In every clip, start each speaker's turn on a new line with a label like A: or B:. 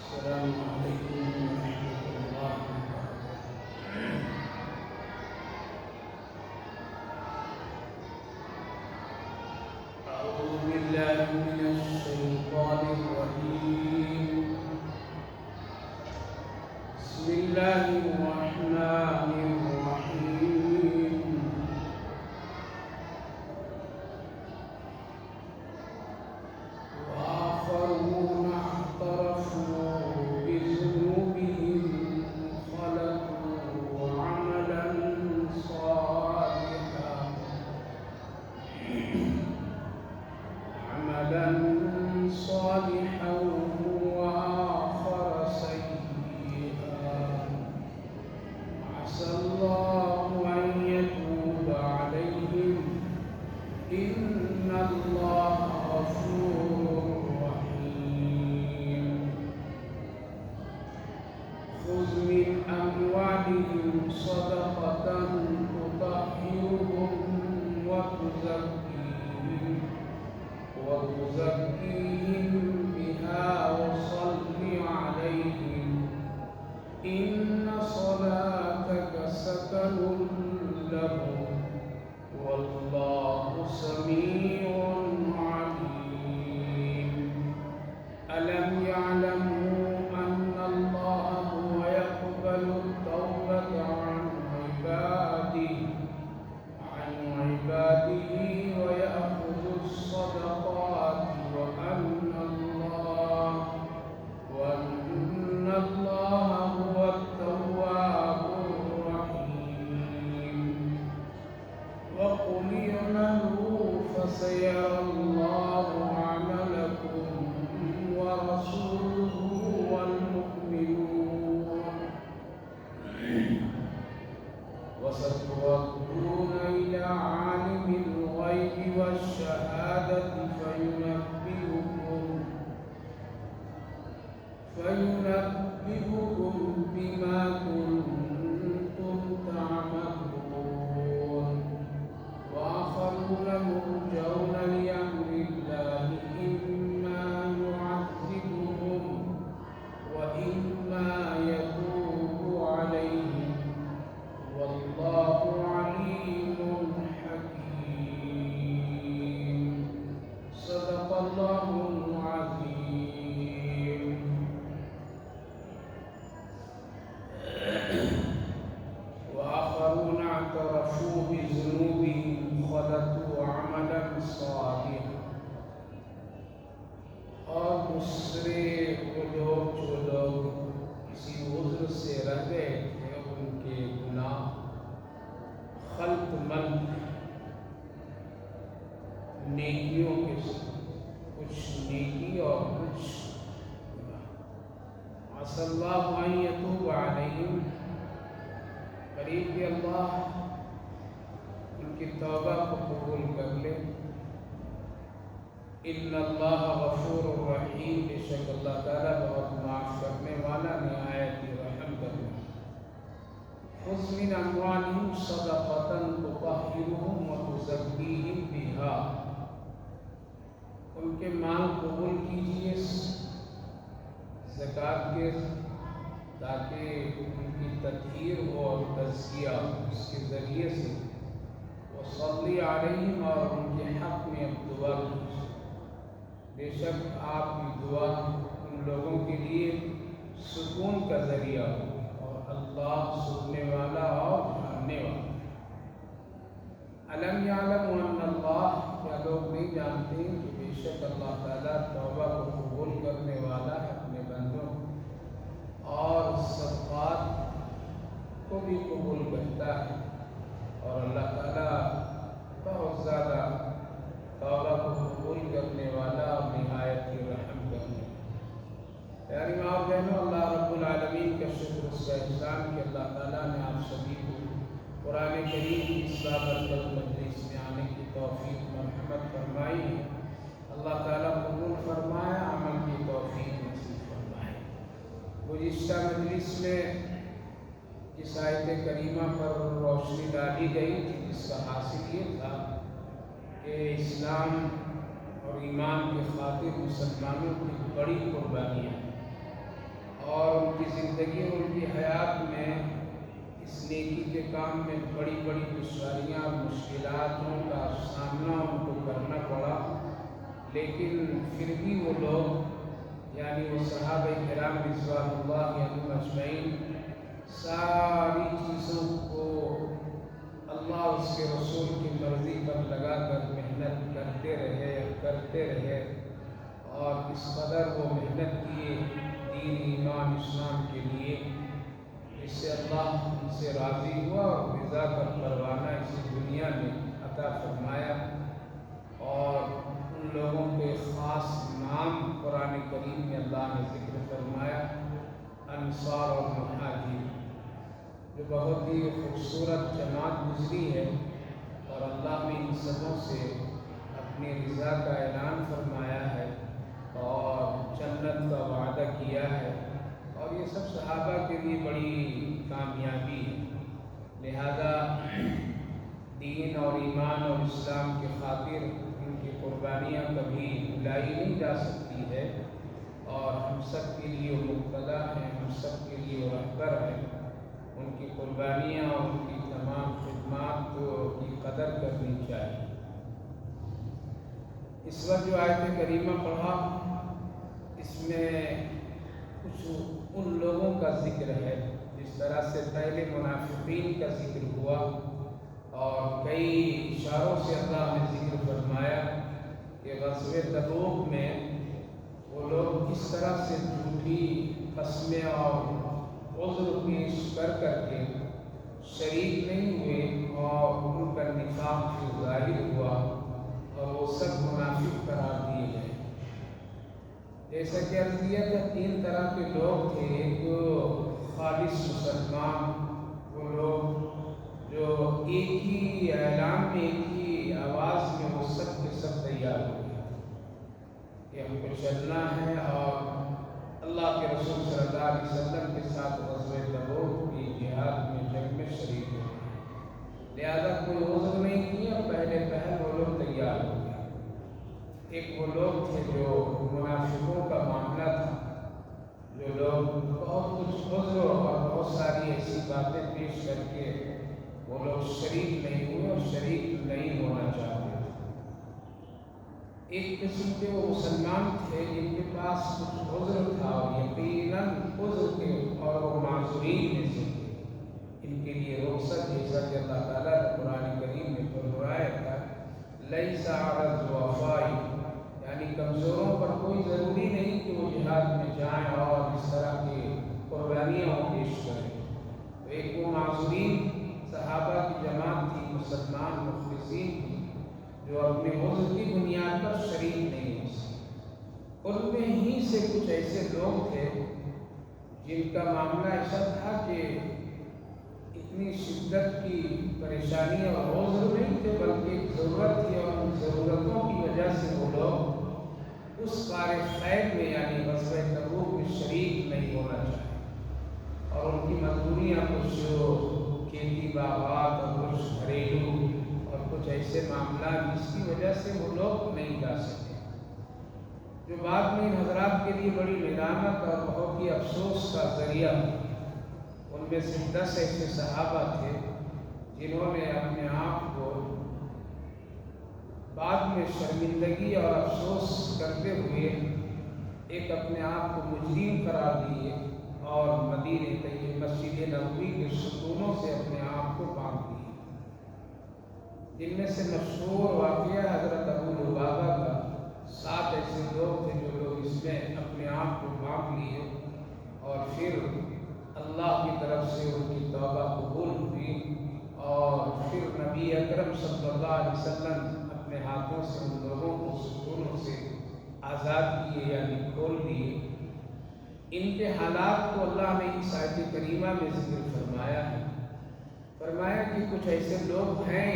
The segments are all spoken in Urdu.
A: السلام عليكم ورحمة الله وبركاته. أعوذ بالله من الشيطان الرجيم. بسم الله الرحمن الرحيم. وآخرون اعترفوا بذنوبهم خلقوا عملا صالحا وآخر سيئا عسى الله أن يتوب عليهم إن الله غفور رحيم. خذ من أموالهم صدقة تطهرهم وتزكيهم بها وصل عليهم إن صلاتك سكن لهم والله سميع عليم. ألم يعلموا أن الله هو يقبل التوبة عن عباده ويأخذ الصدقات وأن الله هو التواب الرحيم. وقل اعملوا فسيرى الله عملكم ورسوله والمؤمنون وستردون إلى عالم الغيب والشهادة فينبئكم بما كنتم تعملون. وآخرون مرجون لأمر الله إما يعذبهم وإما يتوب عليهم والله عليم حكيم. صدق الله العظيم. وآخرون اعترفوا بذنوبهم خلطوا عملا صالحا. اور دوسرے وہ لوگ جو لوگ کسی عذر سے رہ گئے تھے ان کے گناہ خلط مند نیکیوں کے ساتھ کچھ نیکی اور کچھ گناہ. عسى الله أن يتوب عليهم. قریب کہ اللہ ان کی توبہ کو قبول کر لے. ان اللہ غفور الرحیم. بے شک اللہ تعالیٰ بہت معاف کرنے والا نہایت ہی رحم کرنے والا. خذ من اموالهم صدقة تطهرهم وتزكيهم بها. ان کے مال قبول کیجیے زکوٰۃ کے تاکہ ان کی تطہیر ہو اور تزکیہ اس کے ذریعے سے. وصلی علیہم. اور ان کے حق میں اب دعا کیجیے. بے شک آپ کی دعا ان لوگوں کے لیے سکون کا ذریعہ ہو اور اللہ سننے والا اور جاننے والا. علم یعلم ان اللہ. کیا لوگ نہیں جانتے کہ بے شک اللہ تعالیٰ توبہ کو قبول کرنے والا ہے اپنے بندوں اور صدقات کو بھی قبول کرتا ہے اور اللہ تعالیٰ بہت زیادہ توبہ کو قبول کرنے والا اور نہایت ہی رحم کرنے والا. پیاری ماں اور بہنوں، اللہ رب العالمین کا شکر اس کا احسان کہ اللہ تعالیٰ نے آپ سبھی کو قرآن کریم کی اصلاح برکت مجلس میں آنے کی توفیق مرحمت فرمائی. اللہ تعالیٰ قبول فرمائے، عمل کی توفیق نصیب فرمائے. گزشتہ مجلس میں جس آیت کریمہ پر روشنی ڈالی گئی تھی، جس کا حاصل یہ تھا کہ اسلام اور ایمان کی خاطر مسلمانوں کی بڑی قربانیاں اور ان کی زندگی اور ان کی حیات میں اس نیکی کے کام میں بڑی بڑی دشواریاں اور مشکلاتوں کا سامنا ان کو کرنا پڑا، لیکن پھر بھی وہ لوگ یعنی وہ صحابہ کرام رضوان اللہ علیہم اجمعین ساری چیزوں کو اللہ اور اس کے رسول کی مرضی پر لگا کر محنت کرتے رہے اور اس قدر وہ محنت کیے دین ایمان اسلام کے لیے، اس سے اللہ ان سے راضی ہوا اور رضا کا پروانہ اس دنیا میں عطا فرمایا، اور ان لوگوں کے خاص نام قرآن کریم میں اللہ نے ذکر فرمایا، انصار اور مہاجر، جو بہت ہی خوبصورت جماعت گزری ہے، اور اللہ نے ان سبوں سے اپنی رضا کا اعلان فرمایا ہے اور جنت کا وعدہ کیا ہے، اور یہ سب صحابہ کے لیے بڑی کامیابی ہے۔ لہذا دین اور ایمان اور اسلام کی خاطر ان کی قربانیاں کبھی بھلائی نہیں جا سکتی ہے، اور ہم سب کے لیے وہ مقتدیٰ ہیں، ہم سب کے لیے وہ رہبر ہیں۔ ان کی قربانیاں اور ان کی تمام خدمات کی قدر کرنی چاہیے۔ اس وقت جو آیت کریمہ پڑھا، اس میں کچھ ان لوگوں کا ذکر ہے جس طرح سے پہلے منافقین کا ذکر ہوا، اور کئی اشاروں سے اللہ نے ذکر فرمایا کہ غزوہ تبوک میں وہ لوگ کس طرح سے جھوٹی قسمیں اور عذر پیش کر کے شریک نہیں ہوئے، اور ان کا نفاق بھی ظاہر ہوا اور وہ سب منافق قرار دیے گئے۔ جیسا کہ عرض کیا تھا، تین طرح کے لوگ تھے۔ ایک خالص مسلمان، وہ لوگ جو ایک ہی اعلان میں ایک ہی آواز میں وہ سب کے سب تیار ہو گئے کہ ہم کو چلنا ہے اور اللہ کے رسول صلی اللہ علیہ وسلم کے ساتھ غزوہ تبوک کی جہاد میں جنگ میں شریک ہو گئے، لہذا کوئی عذر نہیں کیا، پہلے پہل وہ لوگ تیار ہو گئے۔ ایک وہ لوگ تھے جو منافقوں کا معاملہ تھا، جو لوگ بہت کچھ عذر اور بہت ساری ایسی باتیں پیش کر کے وہ لوگ شریک نہیں ہوئے اور شریک نہیں ہونا چاہتے تھے۔ ایک قسم کے وہ مسلمان تھے جن کے پاس کچھ عذر تھا، اور یقیناً عذر کے اور وہ معذورین میں سے تھے، ان کے لیے رخصت، جیسا کہ اللہ تعالیٰ نے قرآن کریم میں فرمایا تھا لیس علی الضعفاء، یعنی کمزوروں پر کوئی ضروری نہیں کہ وہ جہاد میں جائیں اور اس طرح کی قربانیاں پیش کریں۔ تو ایک وہ معذورین صحابہ کی جماعت تھی، مسلمان مخلصین تھی، جو اپنے عذر کی بنیاد پر شریک نہیں ہو سکے۔ ان میں ہی سے کچھ ایسے لوگ تھے جن کا معاملہ ایسا تھا کہ اتنی شدت کی پریشانی اور عذر نہیں تھے، بلکہ ایک ضرورت تھی، اور ان ضرورتوں کی وجہ سے وہ لوگ اس کار خیر میں یعنی غزوہ تبوک میں شریک نہیں ہونا چاہے، اور ان کی مجبوریاں کچھ کھیتی باغات اور کچھ گھریلو اور کچھ ایسے معاملات جس کی وجہ سے وہ لوگ نہیں جا سکے، جو بعد میں ان حضرات کے لیے بڑی ندامت اور بہت ہی افسوس کا ذریعہ ہوئی۔ ان میں سے 10 ایسے صحابہ تھے جنہوں نے اپنے آپ کو بعد میں شرمندگی اور افسوس کرتے ہوئے ایک اپنے آپ کو مجرم قرار دیے، اور مدینہ طیبہ مسجد نبوی کے ستونوں سے اپنے آپ کو باندھ دیے۔ جن میں سے مشہور واقعہ حضرت ابو لبابہ کا، 7 ایسے لوگ تھے جو لوگ اس میں اپنے آپ کو باندھ لیے، اور پھر اللہ کی طرف سے ان کی توبہ قبول ہوئی، اور پھر نبی اکرم صلی اللہ علیہ وسلم اپنے ہاتھوں سے ان لوگوں کو ستونوں سے آزاد کیے یعنی کھول دیے۔ ان کے حالات کو اللہ نے اس آیت کریمہ میں ذکر فرمایا ہے، فرمایا کہ کچھ ایسے لوگ ہیں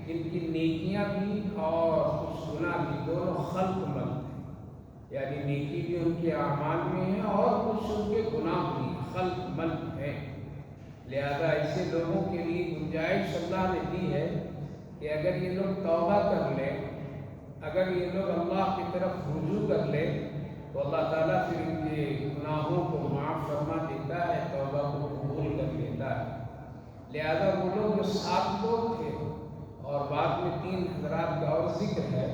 A: جن کی نیکیاں بھی اور کچھ گناہ بھی دونوں خلق مند ہیں، یعنی نیکی بھی ان کے اعمال میں ہے اور کچھ ان کے گناہ بھی خلط ملط ہیں۔ لہذا ایسے لوگوں کے لیے گنجائش اللہ نے دی ہے کہ اگر یہ لوگ توبہ کر لیں، اگر یہ لوگ اللہ کی طرف رجوع کر لیں تو اللہ تعالیٰ پھر ان کے گناہوں کو معاف فرما دیتا ہے، توبہ کو قبول کر لیتا ہے۔ لہذا وہ لوگ جو 7 لوگ تھے اور بعد میں 3 حضرات کا اور ذکر ہے،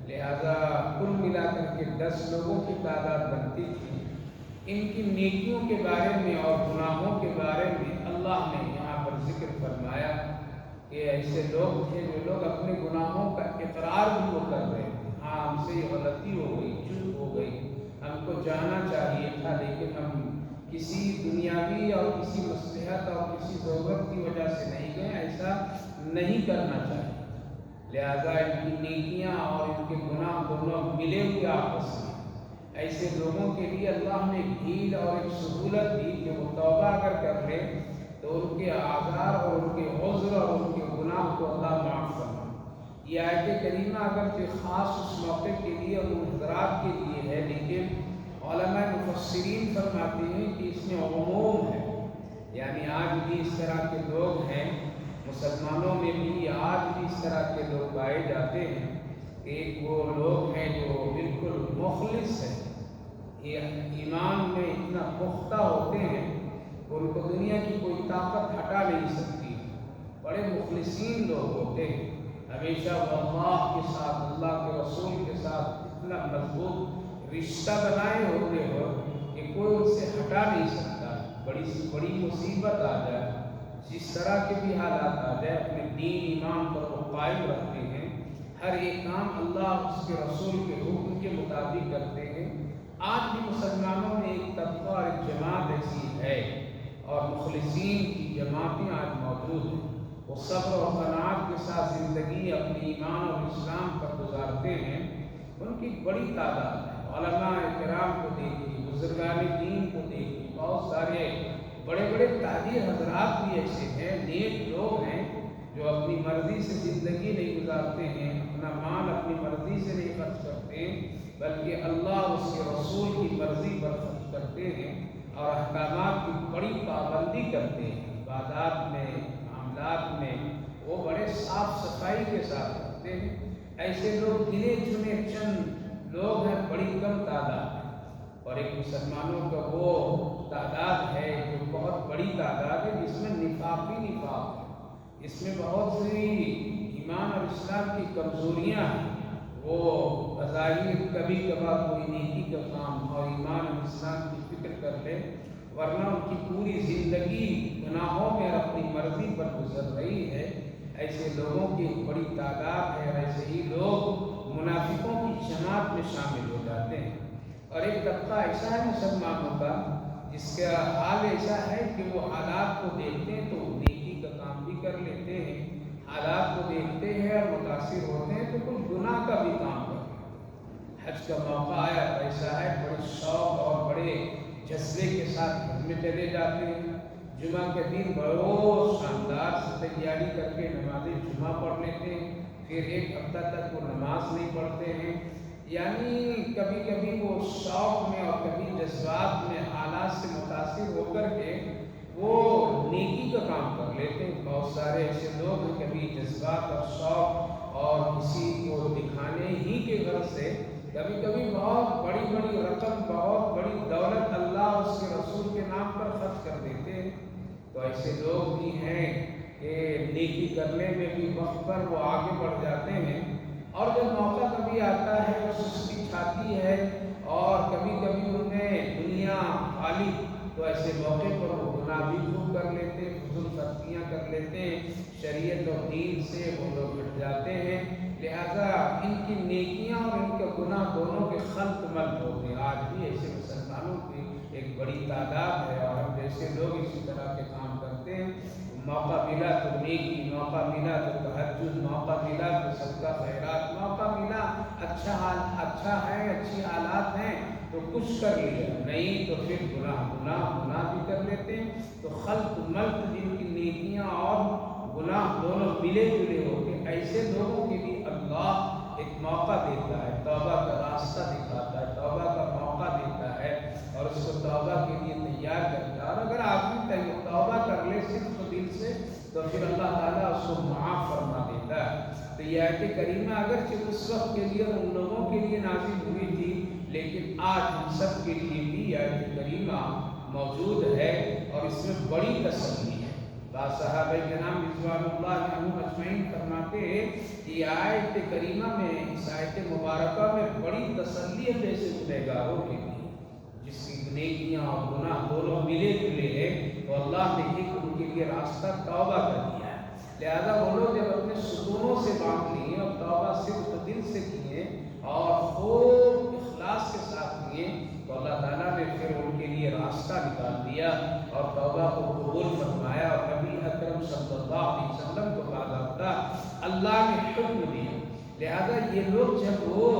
A: لہذا کل ملا کر کے 10 لوگوں کی تعداد بنتی تھی۔ ان کی نیکیوں کے بارے میں اور گناہوں کے بارے میں اللہ نے یہاں پر ذکر فرمایا کہ ایسے لوگ تھے جو لوگ اپنے گناہوں کا اقرار بھی وہ کر رہے تھے، ہاں ہم سے یہ غلطی ہو گئی، چوک ہو گئی، ہم کو جانا چاہیے تھا، لیکن ہم کسی دنیاوی اور کسی مصلحت اور کسی ضرورت کی وجہ سے نہیں گئے، ایسا نہیں کرنا چاہیے۔ لہذا ان کی نیکیاں اور ان کے گناہ دونوں ملے ہوئے آپس میں۔ ایسے لوگوں کے لیے اللہ نے ایک ڈھیل اور ایک سہولت دی کہ وہ توبہ اگر کر لیں تو ان کے آزار اور ان کے عذر اور ان کے گناہ کو اللہ معاف فرما۔ یہ آیت کریمہ اگرچہ خاص اس موقع کے لیے اور ان حضرات کے لیے ہے، لیکن علماء مفسرین فرماتے ہیں کہ اس میں عموم ہے، یعنی آج بھی اس طرح کے لوگ ہیں، مسلمانوں میں بھی آج بھی اس طرح کے لوگ پائے جاتے ہیں کہ ایک وہ لوگ ہیں جو بالکل مخلص ہیں، یہ ایمان میں اتنا پختہ ہوتے ہیں کہ ان کو دنیا کی کوئی طاقت ہٹا نہیں سکتی، بڑے مخلصین لوگ ہوتے ہیں، ہمیشہ وہ اللہ کے ساتھ، اللہ کے رسول کے ساتھ اتنا مضبوط رشتہ بنائے ہوتے ہو کہ کوئی ان سے ہٹا نہیں سکتا، بڑی سے بڑی مصیبت آ جائے، جس طرح کے بھی حالات آ جائے، اپنے دین ایمان پر وہ قائم رکھتے ہیں، ہر ایک کام اللہ اس کے رسول کے حکم کے مطابق کرتے ہیں۔ آج بھی مسلمانوں میں ایک طبقہ اور ایک جماعت ایسی ہے اور مخلصین کی جماعتیں آج موجود ہیں، وہ صبر و قناعت کے ساتھ زندگی اپنے ایمان اور اسلام پر گزارتے ہیں، ان کی بڑی تعداد ہے۔ علماء کرام کو دیکھیے، بزرگان دین کو دیکھیے، بہت سارے بڑے بڑے تاجر حضرات بھی ایسے ہیں، نیک لوگ ہیں جو اپنی مرضی سے زندگی نہیں گزارتے ہیں، اپنا مال اپنی مرضی سے نہیں خرچ کرتے بلکہ اللہ اس کے رسول کی مرضی پر خرچ کرتے ہیں اور احکامات کی بڑی پابندی کرتے ہیں، عبادات میں، معاملات میں وہ بڑے صاف صفائی کے ساتھ کرتے ہیں۔ ایسے لوگ گنے چنے چند لوگ ہیں، بڑی کم تعداد ہے، اور ایک مسلمانوں کا وہ تعداد ہے جو بہت بڑی تعداد ہے جس میں نفاق ہی نفاق ہے، اس میں بہت سی ایمان اور اسلام کی کمزوریاں ہیں، وہ بظاہر کبھی کبھار کوئی نیکی کا کام اور ایمان اور اسلام کی فکر کر لے، ورنہ ان کی پوری زندگی گناہوں میں اپنی مرضی پر گزر رہی ہے۔ ایسے لوگوں کی ایک بڑی تعداد ہے، اور ایسے ہی لوگ منافقوں کی جماعت میں شامل ہو جاتے ہیں۔ اور ایک طبقہ ایسا ہے مسلمانوں کا جس کا حال ایسا ہے کہ وہ حالات کو دیکھتے ہیں تو نیکی کا کام بھی کر لیتے ہیں، حالات کو دیکھتے ہیں اور متاثر ہوتے ہیں تو کچھ گناہ کا بھی کام کرتے ہیں۔ حج کا موقع آیا تو ایسا ہے، بڑے شوق اور بڑے جذبے کے ساتھ حج میں چلے جاتے ہیں، جمعہ کے دن بہت شاندار سے تیاری کر کے نماز جمعہ پڑھ لیتے ہیں، پھر ایک ہفتہ تک وہ نماز نہیں پڑھتے ہیں، یعنی کبھی کبھی وہ شوق میں اور کبھی جذبات میں حالات سے متاثر ہو کر کے وہ نیکی کا کام کر لیتے ہیں۔ بہت سارے ایسے لوگ ہیں کبھی جذبات اور شوق اور کسی کو دکھانے ہی کے غرض سے کبھی کبھی بہت بڑی بڑی رقم، بہت بڑی دولت اللہ اور اس کے رسول کے نام پر خرچ کر دیتے ہیں۔ تو ایسے لوگ بھی ہیں کہ نیکی کرنے میں بھی وقت پر وہ آگے بڑھ جاتے ہیں، اور جب موقع کبھی آتا ہے وہ سستی چھاتی ہے اور کبھی کبھی انہیں دنیا خالی، تو ایسے موقع پر وہ گناہ بھی خوب کر لیتے ہیں، فضول خرچیاں کر لیتے ہیں، شریعت اور دین سے وہ لوگ ہٹ جاتے ہیں۔ لہذا ان کی نیکیاں اور ان کا گناہ دونوں کے خلط ملط ہوتے ہیں۔ آج بھی ایسے مسلمانوں کی ایک بڑی تعداد ہے، اور ہم جیسے لوگ اسی طرح کے کام کرتے ہیں، موقع ملا تو نیکی، موقع ملا تو تہجد، موقع ملا تو صدقہ خیرات، موقع ملا اچھا ہے، اچھی حالات ہیں تو کچھ کر لیا، نہیں تو پھر گناہ بھی کر لیتے ہیں۔ تو خلط ملط جن کی نیکیاں اور گناہ دونوں ملے جلے ہوتے ہیں، ایسے لوگوں کے لیے اللہ ایک موقع دیتا ہے، توبہ کا راستہ دکھاتا ہے، توبہ تو پھر اللہ تعالیٰ اس کو معاف فرما دیتا ہے۔ تو یہ آیت کریمہ اگرچہ اس وقت کے لیے ان لوگوں کے لیے نازل ہوئی تھی، لیکن آج ہم سب کے لیے بھی یہ آیت کریمہ موجود ہے اور اس میں بڑی تسلی ہے۔ بعض صحابہ کرام رضوان اللہ عنہم اجمعین فرماتے ہیں کہ آیت کریمہ میں، اس آیت مبارکہ میں بڑی تسلی ہے جیسے گنہگاروں کے لیے جس کی نیکیاں اور گناہ دونوں ملے جلے ہیں، تو اللہ نے ایک ان کے لیے راستہ توبہ کر دیا ہے۔ لہذا وہ لوگ جب اپنے ستونوں سے باندھ لیے اور توبہ صرف دل سے کیے اور خوب اخلاص کے ساتھ کیے، تو اللہ تعالیٰ نے پھر ان کے لیے راستہ نکال دیا اور توبہ کو قبول فرمایا، اور نبی اکرم صلی اللہ علیہ وسلم کو باضابطہ اللہ نے حکم دیا۔ لہذا یہ لوگ جب وہ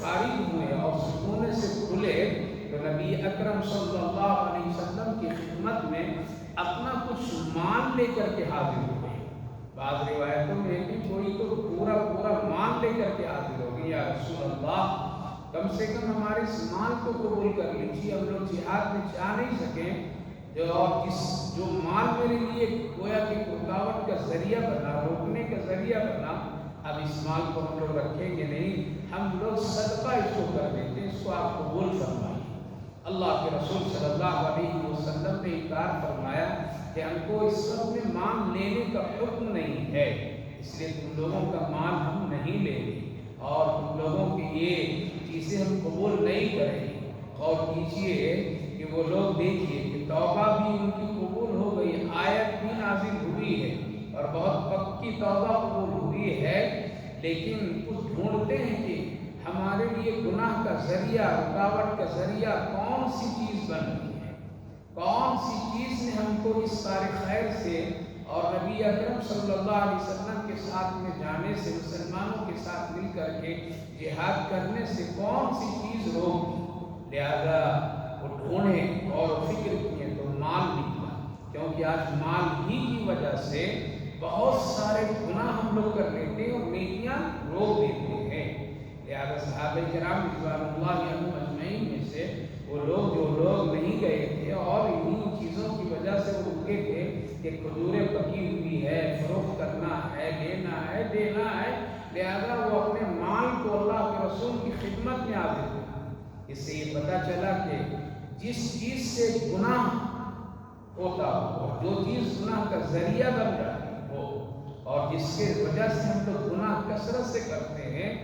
A: فارغ ہوئے اور سکونے سے کھلے تو نبی اکرم صلی اللہ علیہ وسلم کی خدمت میں اپنا کچھ مال لے کر کے حاضر ہوئے۔ بعض روایتوں میں ہے کہ کوئی تو پورا مال لے کر کے حاضر ہو گئی، یا رسول اللہ کم سے کم ہمارے اس مال کو قبول کر لیجیے، ہم لوگ جہاد میں جا نہیں سکیں، اور جو مال میرے لیے گویا کہ رکاوٹ کا ذریعہ بنا، روکنے کا ذریعہ بنا، اب اس مال کو ہم لوگ رکھیں گے نہیں، ہم لوگ صدقہ اس کو کر دیتے ہیں، اس کو آپ قبول فرمائیے۔ اللہ کے رسول صلی اللہ علیہ وسلم نے انکار فرمایا کہ ہم کو اس وقت میں مال لینے کا حکم نہیں ہے، اس لیے تم لوگوں کا مال ہم نہیں لیں گے اور تم لوگوں کی یہ چیزیں ہم قبول نہیں کریں گے۔ اور کیجیے کہ وہ لوگ دیکھیے کہ توبہ بھی ان کی قبول ہو گئی، آیت بھی نازل ہوئی ہے اور بہت پکی توبہ قبول ہوئی ہے، لیکن کچھ ڈھونڈتے ہیں کہ ہمارے لیے گناہ کا ذریعہ، رکاوٹ کا ذریعہ کون سی چیز بن رہی ہے، کون سی چیز نے ہم کو اس کار خیر سے اور نبی اکرم صلی اللہ علیہ وسلم کے ساتھ میں جانے سے، مسلمانوں کے ساتھ مل کر کے جہاد کرنے سے کون سی چیز روک دی۔ لہذا وہ ڈھونڈے اور فکر کیے تو مال نکلا، کیونکہ آج مال ہی کی وجہ سے بہت سارے گناہ ہم لوگ کر لیتے ہیں اور نیکیاں روک دیتے ہیں۔ لہذا صحابہ کرام رضوان اللہ عنہم اجمعین میں سے وہ لوگ جو لوگ نہیں گئے تھے اور انہی چیزوں کی وجہ سے وہ رکے تھے کہ کھجوریں پکی ہوئی ہے، فروخت کرنا ہے، لینا ہے، دینا ہے، لہذا وہ اپنے مال کو اللہ کے رسول کی خدمت میں حاضر تھے۔ اس سے یہ پتہ چلا کہ جس چیز سے گناہ ہوتا ہو، جو چیز گناہ کا ذریعہ بن جاتی ہو اور جس کے وجہ سے ہم لوگ گناہ کثرت سے کرتے ہیں،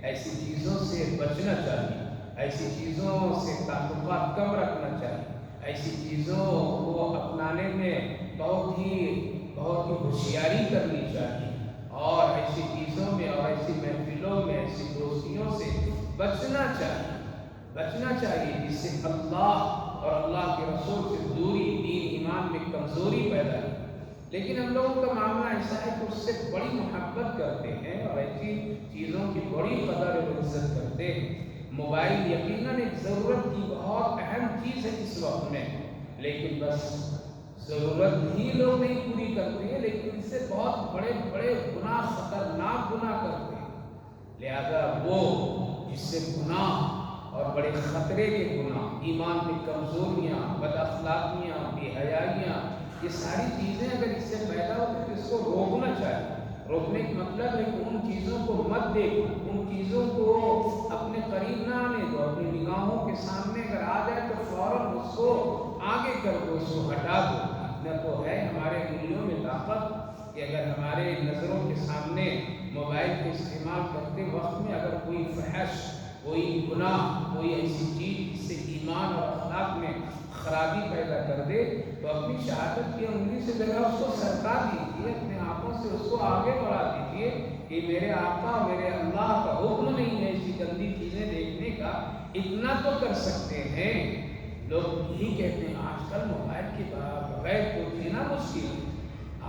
A: ایسی چیزوں سے بچنا چاہیے، ایسی چیزوں سے تعلقات کم رکھنا چاہیے، ایسی چیزوں کو اپنانے میں بہت ہی ہوشیاری کرنی چاہیے، اور ایسی چیزوں میں اور ایسی محفلوں میں ایسی دوستیوں سے بچنا چاہیے جس سے اللہ اور اللہ کے رسول سے دوری، دین ایمان میں کمزوری پیدا ہے۔ لیکن ہم لوگوں کا معاملہ ایسا ہے کہ اس سے بڑی محبت کرتے ہیں اور ایسی چیزوں کی بڑی قدر و عزت کرتے ہیں۔ موبائل یقیناً ایک ضرورت کی بہت اہم چیز ہے اس وقت میں، لیکن بس ضرورت ہی لوگ نہیں پوری کرتے ہیں، لیکن اس سے بہت بڑے گناہ، خطرناک گناہ کرتے ہیں۔ لہذا وہ جس سے گناہ اور بڑے خطرے کے گناہ، ایمان میں کمزوریاں، بد اخلاقیاں، بے حیائیاں، یہ ساری چیزیں اگر اس سے پیدا ہوتی تو اس کو روکنا چاہیے۔ روکنے کا مطلب ہے کہ ان چیزوں کو مت دیکھو، ان چیزوں کو اپنے قریب نہ آنے دو، اپنی نگاہوں کے سامنے اگر آ جائے تو فوراً اس کو آگے کر دو، اس کو ہٹا دو۔ نہ تو ہے ہمارے انگلیوں میں طاقت کہ اگر ہمارے نظروں کے سامنے موبائل کا استعمال کرتے وقت میں اگر کوئی فحش، کوئی گناہ، کوئی ایسی چیز جس سے ایمان اور اخلاق میں خرابی پیدا کر دے تو اپنی شہادت کی انگلی سے ذرا اس کو سرکا دیجیے، اپنے ہاتھوں سے اس کو آگے بڑھا دیجیے کہ میرے آقا، میرے اللہ کا حکم نہیں ہے ایسی گندی چیزیں دیکھنے کا، اتنا تو کر سکتے ہیں۔ لوگ یہی کہتے ہیں آج کل موبائل کے بغیر کوئی جینا مشکل ہے،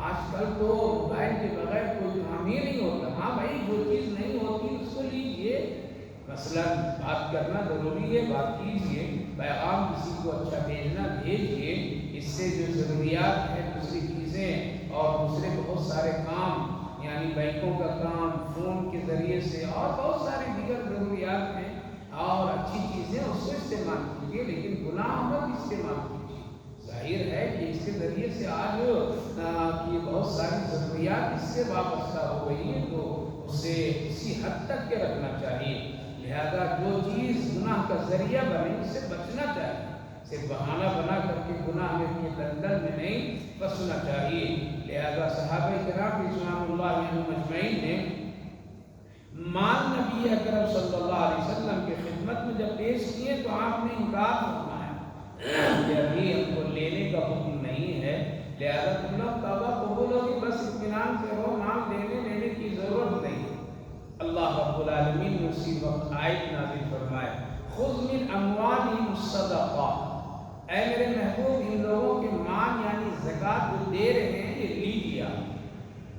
A: آج کل تو موبائل کے بغیر کوئی کام ہی نہیں ہوتا۔ ہاں بھائی، جو چیز نہیں ہوتی اس کو لیجیے، مثلا بات کرنا ضروری ہے، بات کیجیے، پیغام کسی کو اچھا بھیجنا بھیجیے، اس سے جو ضروریات ہیں، دوسری چیزیں اور دوسرے بہت سارے کام، یعنی بینکوں کا کام، فون کے ذریعے سے اور بہت سارے دیگر ضروریات ہیں اور اچھی چیزیں اس کو استعمال کیجیے، لیکن گناہ مت استعمال کیجیے۔ ظاہر ہے کہ اس کے ذریعے سے آج کی بہت ساری ضروریات اس سے وابستہ ہو گئی ہیں، تو اسے اسی حد تک کے رکھنا چاہیے۔ لہذا جو چیز گناہ کا ذریعہ بنے اس سے بچنا چاہیے، صرف بہانہ بنا کر کے گناہ میں کے دلدل میں نہیں پھنسنا چاہیے۔ لہذا صحابہ کرام رضوان اللہ علیہم اجمعین نے مال نبی اکرم صلی اللہ علیہ وسلم کی خدمت میں جب پیش کیے تو آپ نے انکار فرمایا کہ ابھی ہم کو لینے کا حکم نہیں ہے، لہذا تم لوگ توبہ قبول ہوگی، بس اطمینان سے ہو، مال لینے کی ضرورت نہیں۔ اللہ رب العالمین نے اسی وقت آیت نازل فرمائے، خذ من اموالہم الصدقہ، اے میرے محبوب ان لوگوں کے مال یعنی زکوٰۃ جو دے رہے ہیں یہ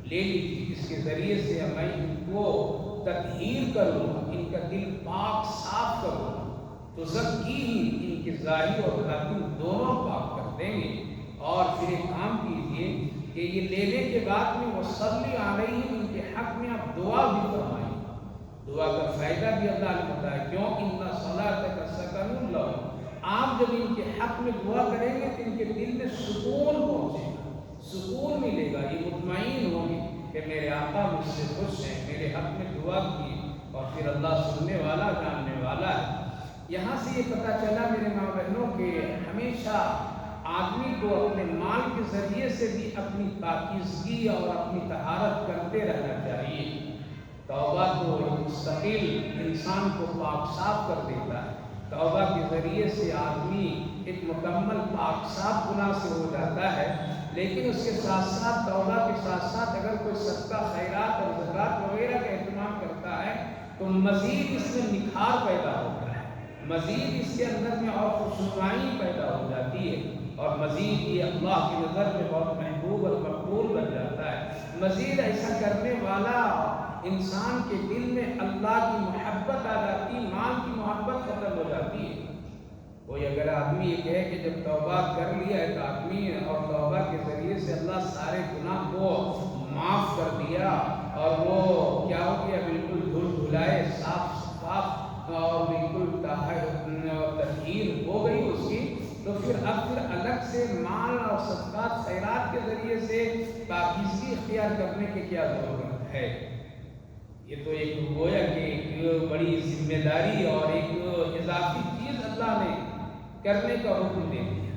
A: لے لیجیے، اس کے ذریعے سے میں ان کو تطہیر کروں، ان کا دل پاک صاف کروں، تو زکیہم ان کے ظاہر اور باطن دونوں پاک کر دیں گے۔ اور پھر ایک کام کیجیے کہ یہ لینے کے بعد میں وصلی علیہم ان کے حق میں آپ دعا بھی فرمائیں، دعا کا فائدہ بھی اللہ نے بتایا، کیوں؟ ان صلاتک سکن لہم، آپ جب ان کے حق میں دعا کریں گے تو ان کے دل میں سکون پہنچے گا، سکون ملے گا، یہ مطمئن ہوں گے کہ میرے آقا مجھ سے خوش ہیں، میرے حق میں دعا کی، اور پھر اللہ سننے والا جاننے والا ہے۔ یہاں سے یہ پتہ چلا میرے ماں بہنوں کہ ہمیشہ آدمی کو اپنے مال کے ذریعے سے بھی اپنی پاکیزگی اور اپنی طہارت کرتے رہنا چاہیے۔ توبہ تو مستقل انسان کو پاک صاف کر دیتا ہے، توبہ کے ذریعے سے آدمی ایک مکمل پاک صاف گناہ سے ہو جاتا ہے، لیکن اس کے ساتھ ساتھ توبہ کے ساتھ ساتھ اگر کوئی صدقہ خیرات اور زکوٰۃ وغیرہ کا اہتمام کرتا ہے تو مزید اس میں نکھار پیدا ہوتا ہے، مزید اس کے اندر میں اور خوشنمائی پیدا ہو جاتی ہے، اور مزید یہ اللہ کی نظر میں بہت محبوب اور مقبول بن جاتا ہے۔ مزید ایسا کرنے والا انسان کے دل میں اللہ کی محبت آ جاتی، مال کی محبت ختم ہو جاتی ہے۔ کوئی اگر آدمی یہ کہے کہ جب توبہ کر لیا ہے تو آدمی اور توبہ کے ذریعے سے اللہ سارے گناہ کو معاف کر دیا اور وہ کیا ہو گیا، بالکل دھل دھلائے صاف صاف اور بالکل تطہیر ہو گئی اس کی، تو پھر الگ سے مال اور صدقات خیرات کے ذریعے سے پاکیزگی اختیار کرنے کی کیا ضرورت ہے؟ یہ تو ایک گویا کہ ایک بڑی ذمہ داری اور ایک اضافی چیز اللہ نے کرنے کا حکم دے دیا۔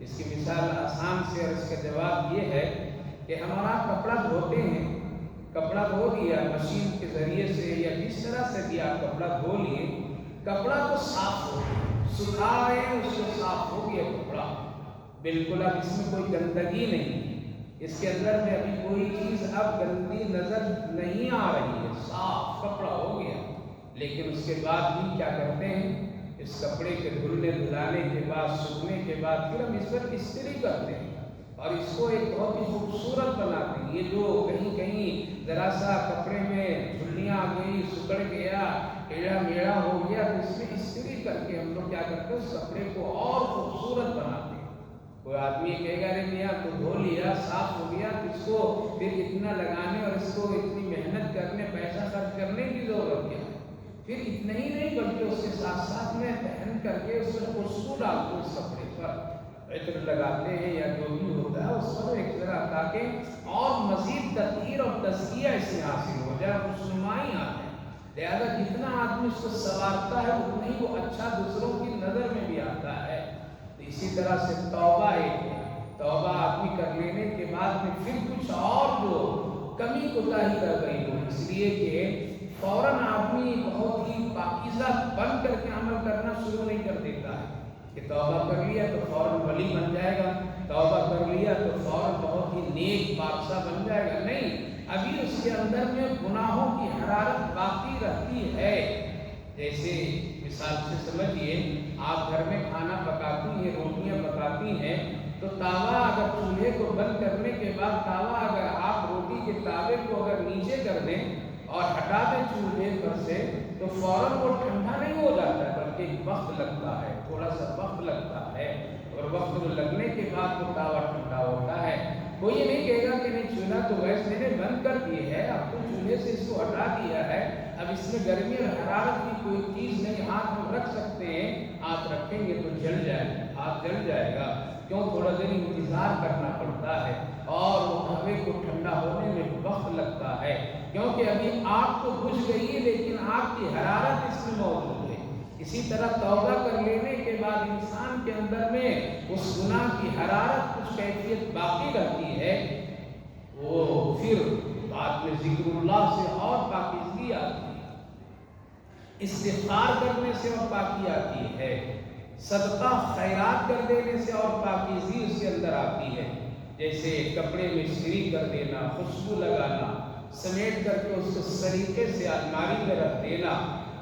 A: اس کی مثال آسان سے، اور اس کا جواب یہ ہے کہ ہمارا کپڑا دھوتے ہیں، کپڑا دھو دیا مشین کے ذریعے سے یا جس طرح سے بھی آپ کپڑا دھو لیے، کپڑا تو صاف ہو گیا، سکھائے اس کو صاف ہو گیا کپڑا، بالکل اب اس میں کوئی گندگی نہیں، اس کے اندر میں ابھی کوئی چیز اب گندی نظر نہیں آ رہی ہے، صاف کپڑا ہو گیا۔ لیکن اس کے بعد بھی کیا کرتے ہیں، اس کپڑے کے دھلنے دھلانے کے بعد، سوکھنے کے بعد پھر ہم اس پر استری کرتے ہیں اور اس کو ایک بہت ہی خوبصورت بناتے ہیں۔ یہ جو کہیں کہیں ذرا سا کپڑے میں جھلیاں آ گئی، سکڑ گیا، ٹیڑھا میڑھا ہو گیا، تو اس میں استری کر کے ہم لوگ کیا کرتے ہیں، اس کپڑے کو اور خوبصورت بناتے ہیں۔ کوئی آدمی کہے گا ارے میاں تو دھو لیا، صاف ہو گیا، تو اس کو پھر اتنا لگانے اور اس کو اتنی محنت کرنے، پیسہ خرچ کرنے کی ضرورت کیا ہے؟ پھر اتنا ہی نہیں بلکہ اس کے ساتھ ساتھ میں پہن کر کے اس میں خوشبو ڈالتے اس کپڑے پر، عطر لگاتے ہیں یا جو بھی ہوتا ہے اس پر ایک طرح تاکہ اور مزید تطہیر اور تزکیہ اس میں حاصل ہو جائے، خوشنمائی آ جائے۔ لہذا جتنا آدمی اس کو سنوارتا ہے اتنا ہی وہ اچھا دوسروں کی نظر میں بھی آتا ہے۔ اسی طرح سے توبہ ایک ہے، توبہ آدمی کر لینے کے بعد میں پھر کچھ اور جو کمی کوتاہی کر گئی ہو، اس لیے کہ فوراً آدمی بہت ہی پاکیزہ بن کر کے عمل کرنا شروع نہیں کر دیتا ہے کہ توبہ کر لیا تو فوراً ولی بن جائے گا، توبہ کر لیا تو فوراً بہت ہی نیک بادشاہ بن جائے گا، نہیں، ابھی اس کے اندر میں گناہوں کی حرارت باقی رہتی ہے۔ جیسے مثال سے سمجھیے، آپ گھر میں کھانا پکاتی ہیں، روٹیاں پکاتی ہیں، تو توا اگر چولہے کو بند کرنے کے بعد توا اگر آپ روٹی کے توے کو اگر نیچے کر دیں اور ہٹا دیں چولہے پر سے تو فوراً وہ ٹھنڈا نہیں ہو جاتا ہے بلکہ ایک وقت لگتا ہے، تھوڑا سا وقت لگتا ہے، اور وقت لگنے کے بعد وہ توا ٹھنڈا ہوتا ہے۔ کوئی یہ نہیں کہے گا کہ نہیں چولہا تو گیس میں نے بند کر دیے ہے، اب تو چولہے سے اس کو ہٹا دیا ہے، اب اس میں گرمی اور حرارت کی کوئی چیز نہیں، ہاتھ میں رکھ سکتے ہیں، آپ رکھیں گے تو جل جائے گا، ہاتھ جل جائے گا، کیوں تھوڑا دیر انتظار کرنا پڑتا ہے اور وہ قہوے کو ٹھنڈا ہونے میں وقت لگتا ہے، کیونکہ ابھی آگ تو بجھ گئی ہے لیکن آگ کی حرارت اس میں موجود ہے۔ اسی طرح توبہ کر لینے کے بعد انسان کے اندر میں اس گناہ کی حرارت کچھ کیفیت باقی رہتی ہے، وہ پھر بعد میں ذکر اللہ سے اور پاکیزگی آتی ہے، استغفار کرنے سے اور پاکی آتی ہے، صدقہ خیرات کر دینے سے اور پاکیزگی اس کے اندر آتی ہے، جیسے کپڑے میں استری کر دینا، خوشبو لگانا، سمیٹ کر کے اس کو سلیقے سے الماری میں رکھ دینا،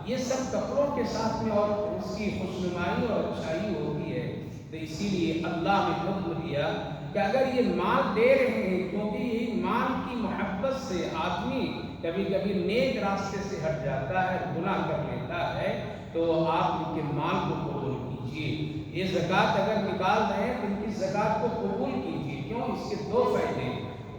A: یہ سب کپڑوں کے ساتھ میں اور اس کی خوشنمائی اور اچھائی ہوتی ہے۔ تو اسی لیے اللہ نے حکم دیا کہ اگر یہ مال دے رہے ہیں، کیونکہ یہ مال کی محبت سے آدمی کبھی کبھی نیک راستے سے ہٹ جاتا ہے، گناہ کر لیتا ہے، تو آپ ان کے مال کو قبول کیجیے۔ یہ زکوٰۃ اگر نکال رہے ہیں تو ان کی زکوٰۃ کو قبول کیجیے، کیوں؟ اس کے دو فائدے،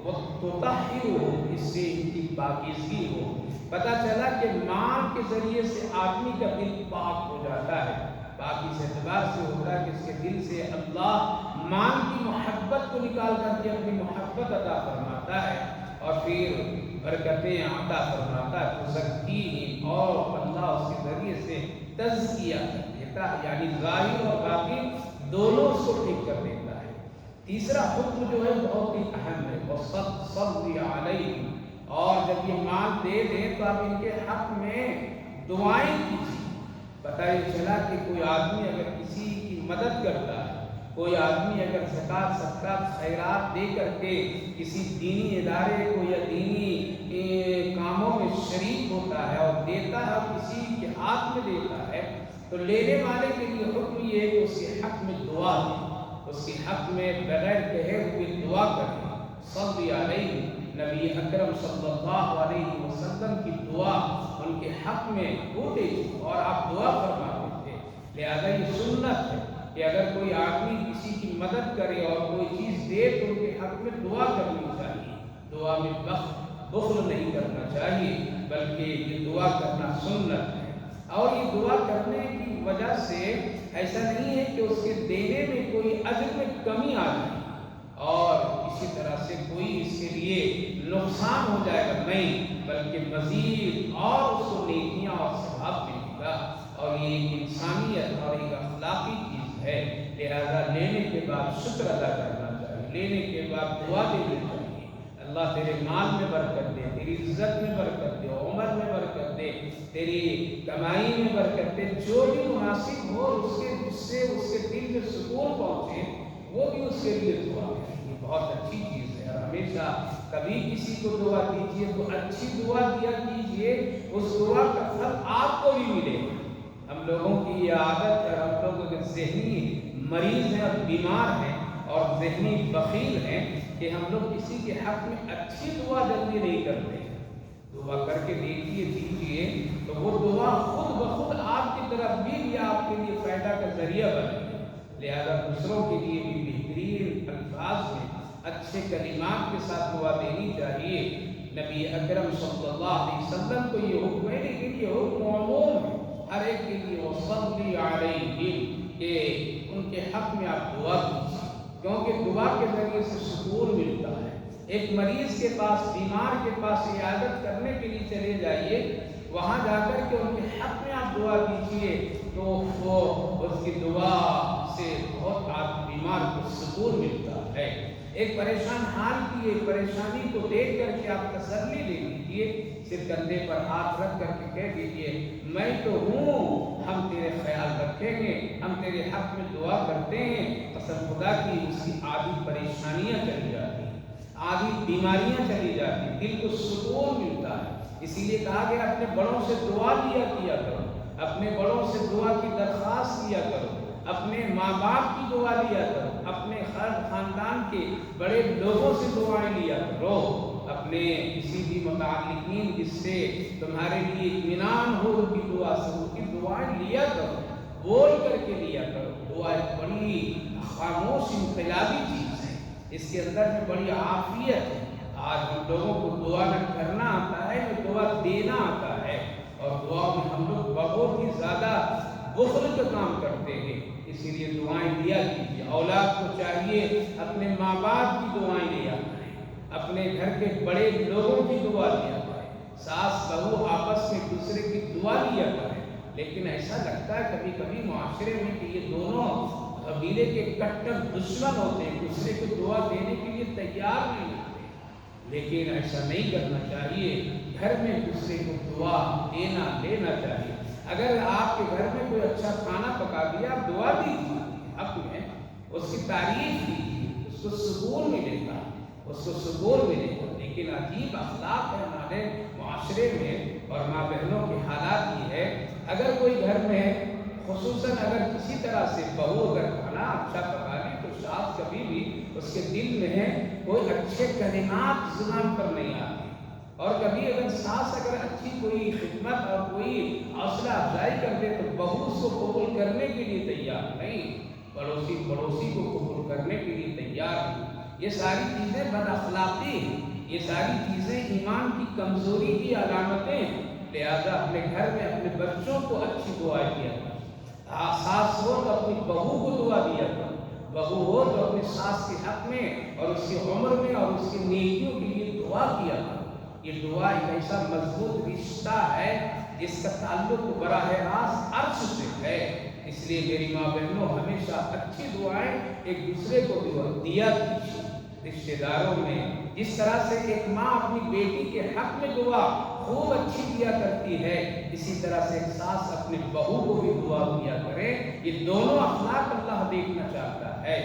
A: وَتُطَہِّرُ، اس سے ان کی پاکیزگی ہو۔ پتہ چلا کہ مال کے ذریعے سے آدمی کا دل پاک ہو جاتا ہے، پاک اس اعتبار سے ہوتا ہے کہ اس کے دل سے اللہ مال کی محبت کو نکال کر کے اپنی محبت عطا فرماتا ہے اور پھر برکتیں عطا فرماتا ہے، تو زکی اور اللہ اس کے ذریعے سے تزکیہ کر دیتا ہے، یعنی ظاہر اور باطن دونوں اس کو ٹھیک کر دیتا ہے۔ تیسرا حکم جو ہے بہت ہی اہم ہے، وَصَلِّ عَلَيْهِمْ، اور جب یہ مال دے دیں تو آپ ان کے حق میں دعائیں کیجیے۔ پتہ یہ چلا کہ کوئی آدمی اگر کسی کی مدد کرتا ہے، کوئی آدمی اگر زکوٰۃ صدقات خیرات دے کر کے کسی دینی ادارے کو یا دینی کاموں میں شریک ہوتا ہے اور دیتا ہے اور کسی کے ہاتھ میں دیتا ہے، تو لینے والے کے لیے حکم یہ ہے کہ اس کے حق میں دعا دیں، اس کے حق میں بغیر کہے ہوئے دعا کریں۔ صلی علیہ، نبی اکرم صلی اللہ علیہ وسلم کی دعا ان کے حق میں ہوتی تھی اور آپ دعا فرماتے تھے، لہذا یہ سنت ہے کہ اگر کوئی آدمی کسی کی مدد کرے اور کوئی چیز دے تو ان کے حق میں دعا کرنی چاہیے، دعا میں بخل نہیں کرنا چاہیے، بلکہ یہ دعا کرنا سنت ہے۔ اور یہ دعا کرنے کی وجہ سے ایسا نہیں ہے کہ اس کے دینے میں کوئی اجر میں کمی آ جائے اور اسی طرح سے کوئی اس کے لیے نقصان ہو جائے گا، نہیں، بلکہ مزید اور اس کو نیکیاں اور ثواب ملے گا، اور یہ ایک انسانیت اور ایک اخلاقی چیز ہے، لہذا لینے کے بعد شکر ادا کرنا چاہیے، لینے کے بعد دعا دینی چاہیے۔ اللہ تیرے مال میں برکت دے، تیری عزت میں برکت دے، عمر میں برکت دے، تیری کمائی میں برکت دے، جو بھی مناسب ہو اس سے اس کے دل میں سکون پہنچے، وہ بھی اس کے لیے دعا ہے۔ یہ بہت اچھی چیز ہے، اور ہمیشہ کبھی کسی کو دعا دیجیے تو اچھی دعا دیا کیجیے، اس دعا کا پھل آپ کو بھی ملے گا۔ ہم لوگوں کی یہ عادت ہے، ہم لوگ اگر ذہنی مریض ہیں اور بیمار ہیں اور ذہنی بخیل ہیں کہ ہم لوگ کسی کے حق میں اچھی دعا جلدی نہیں کرتے ہیں۔ دعا کر کے دیجیے تو وہ دعا خود بخود آپ کی طرف بھی آپ کے لیے فائدہ کا ذریعہ بنے گی، لہذا دوسروں کے لیے بھی بہترین الفاظ میں اچھے کلمات کے ساتھ دعا دینی چاہیے۔ نبی اکرم صلی اللہ علیہ وسلم کو یہ حکم ہے، لیکن یہ حکم عموم ہے، ہر ایک کے لیے، وصلی علیہم، کہ ان کے حق میں آپ دعا کیجیے، کیونکہ دعا کے ذریعے سے سکون ملتا ہے۔ ایک مریض کے پاس، بیمار کے پاس عیادت کرنے کے لیے چلے جائیے، وہاں جا کر کے ان کے حق میں آپ دعا کیجیے تو وہ اس کی دعا سے بہت آپ بیمار کو سکون ملتا ہے۔ ایک پریشان حال کی ایک پریشانی کو دیکھ کر کے آپ تسلی لے لیجیے، صرف کندھے پر ہاتھ رکھ کر کے کہہ دیجیے میں تو ہوں، ہم تیرے خیال رکھیں گے، ہم تیرے حق میں دعا کرتے ہیں۔ قسم خدا کی اس کی آدھی پریشانیاں چلی جاتی ہیں، آدھی بیماریاں چلی جاتی ہیں، دل کو سکون ملتا ہے۔ اسی لیے کہا گیا اپنے بڑوں سے دعا کیا کرو، اپنے بڑوں سے دعا کی درخواست کیا کرو، اپنے ماں باپ کی دعا لیا کرو، اپنے خاندان کے بڑے لوگوں سے دعائیں لیا کرو، اپنے کسی بھی متعلقین جس سے تمہارے لیے اطمینان ہو ان کی دعا سے ان کی دعائیں لیا کرو، بول کر کے لیا کرو۔ دعا ایک بڑی خاموش انقلابی چیز ہے، اس کے اندر میں بڑی عافیت ہے۔ آج ہم لوگوں کو دعا نہ کرنا آتا ہے، نہ دعا دینا آتا ہے، اور دعا میں ہم لوگ بہت ہی زیادہ بخل کا کام کرتے ہیں۔ اسی لیے دعائیں لیا کیجیے۔ اولاد کو چاہیے اپنے ماں باپ کی دعائیں لیا کریں، اپنے گھر کے بڑے لوگوں کی دعا لیا کریں، ساس بہو آپس میں دوسرے کی دعا لیا کریں۔ لیکن ایسا لگتا ہے کبھی کبھی معاشرے میں کہ یہ دونوں قبیلے کے کٹر دشمن ہوتے ہیں، دوسرے کو دعا دینے کے لیے تیار نہیں ہوتے۔ لیکن ایسا نہیں کرنا چاہیے، گھر میں دوسرے کو دعا دینا لینا چاہیے۔ اگر آپ کے گھر میں کوئی اچھا کھانا پکا دیا، آپ دعا دیجیے حق میں، اس کی تعریف کیجیے، اس کو سکون ملے گا، اس کو سکون ملے گا۔ لیکن عجیب اخلاق ہے ہمارے معاشرے میں اور ماں بہنوں کے حالات یہ ہے، اگر کوئی گھر میں خصوصاً اگر کسی طرح سے بہو اگر کھانا اچھا پکا لی تو ساس کبھی بھی اس کے دل میں کوئی اچھے کلمات زبان پر نہیں آتے، اور کبھی اگر ساس اگر اچھی کوئی خدمت اور کوئی حوصلہ افزائی کر دے تو بہو اس کو قبول کرنے کے لیے تیار نہیں، پڑوسی کو قبول کرنے کے لیے تیار نہیں۔ یہ ساری چیزیں بد اخلاقی ہیں، یہ ساری چیزیں ایمان کی کمزوری کی علامتیں ہیں۔ لہذا اپنے گھر میں اپنے بچوں کو اچھی دعا کیا کریں، ساس ہو تو اپنی بہو کو دعا دیا کریں، بہو ہو تو اپنے ساس کے حق میں اور اس کی عمر میں اور اس کی نیکیوں کے لیے دعا کیا کریں۔ یہ دعا ایک ایسا مضبوط رشتہ ہے جس کا تعلق براہ راست عرش سے ہے۔ اس لیے میری ماں بہنوں ہمیشہ اچھی دعائیں ایک دوسرے کو دیا کیجیے۔ رشتہ داروں میں جس طرح سے ایک ماں اپنی بیٹی کے حق میں دعا خوب اچھی دیا کرتی ہے، اسی طرح سے ایک ساس اپنے بہو کو بھی دعا دیا کرے۔ یہ دونوں اخلاق اللہ دیکھنا چاہتا ہے،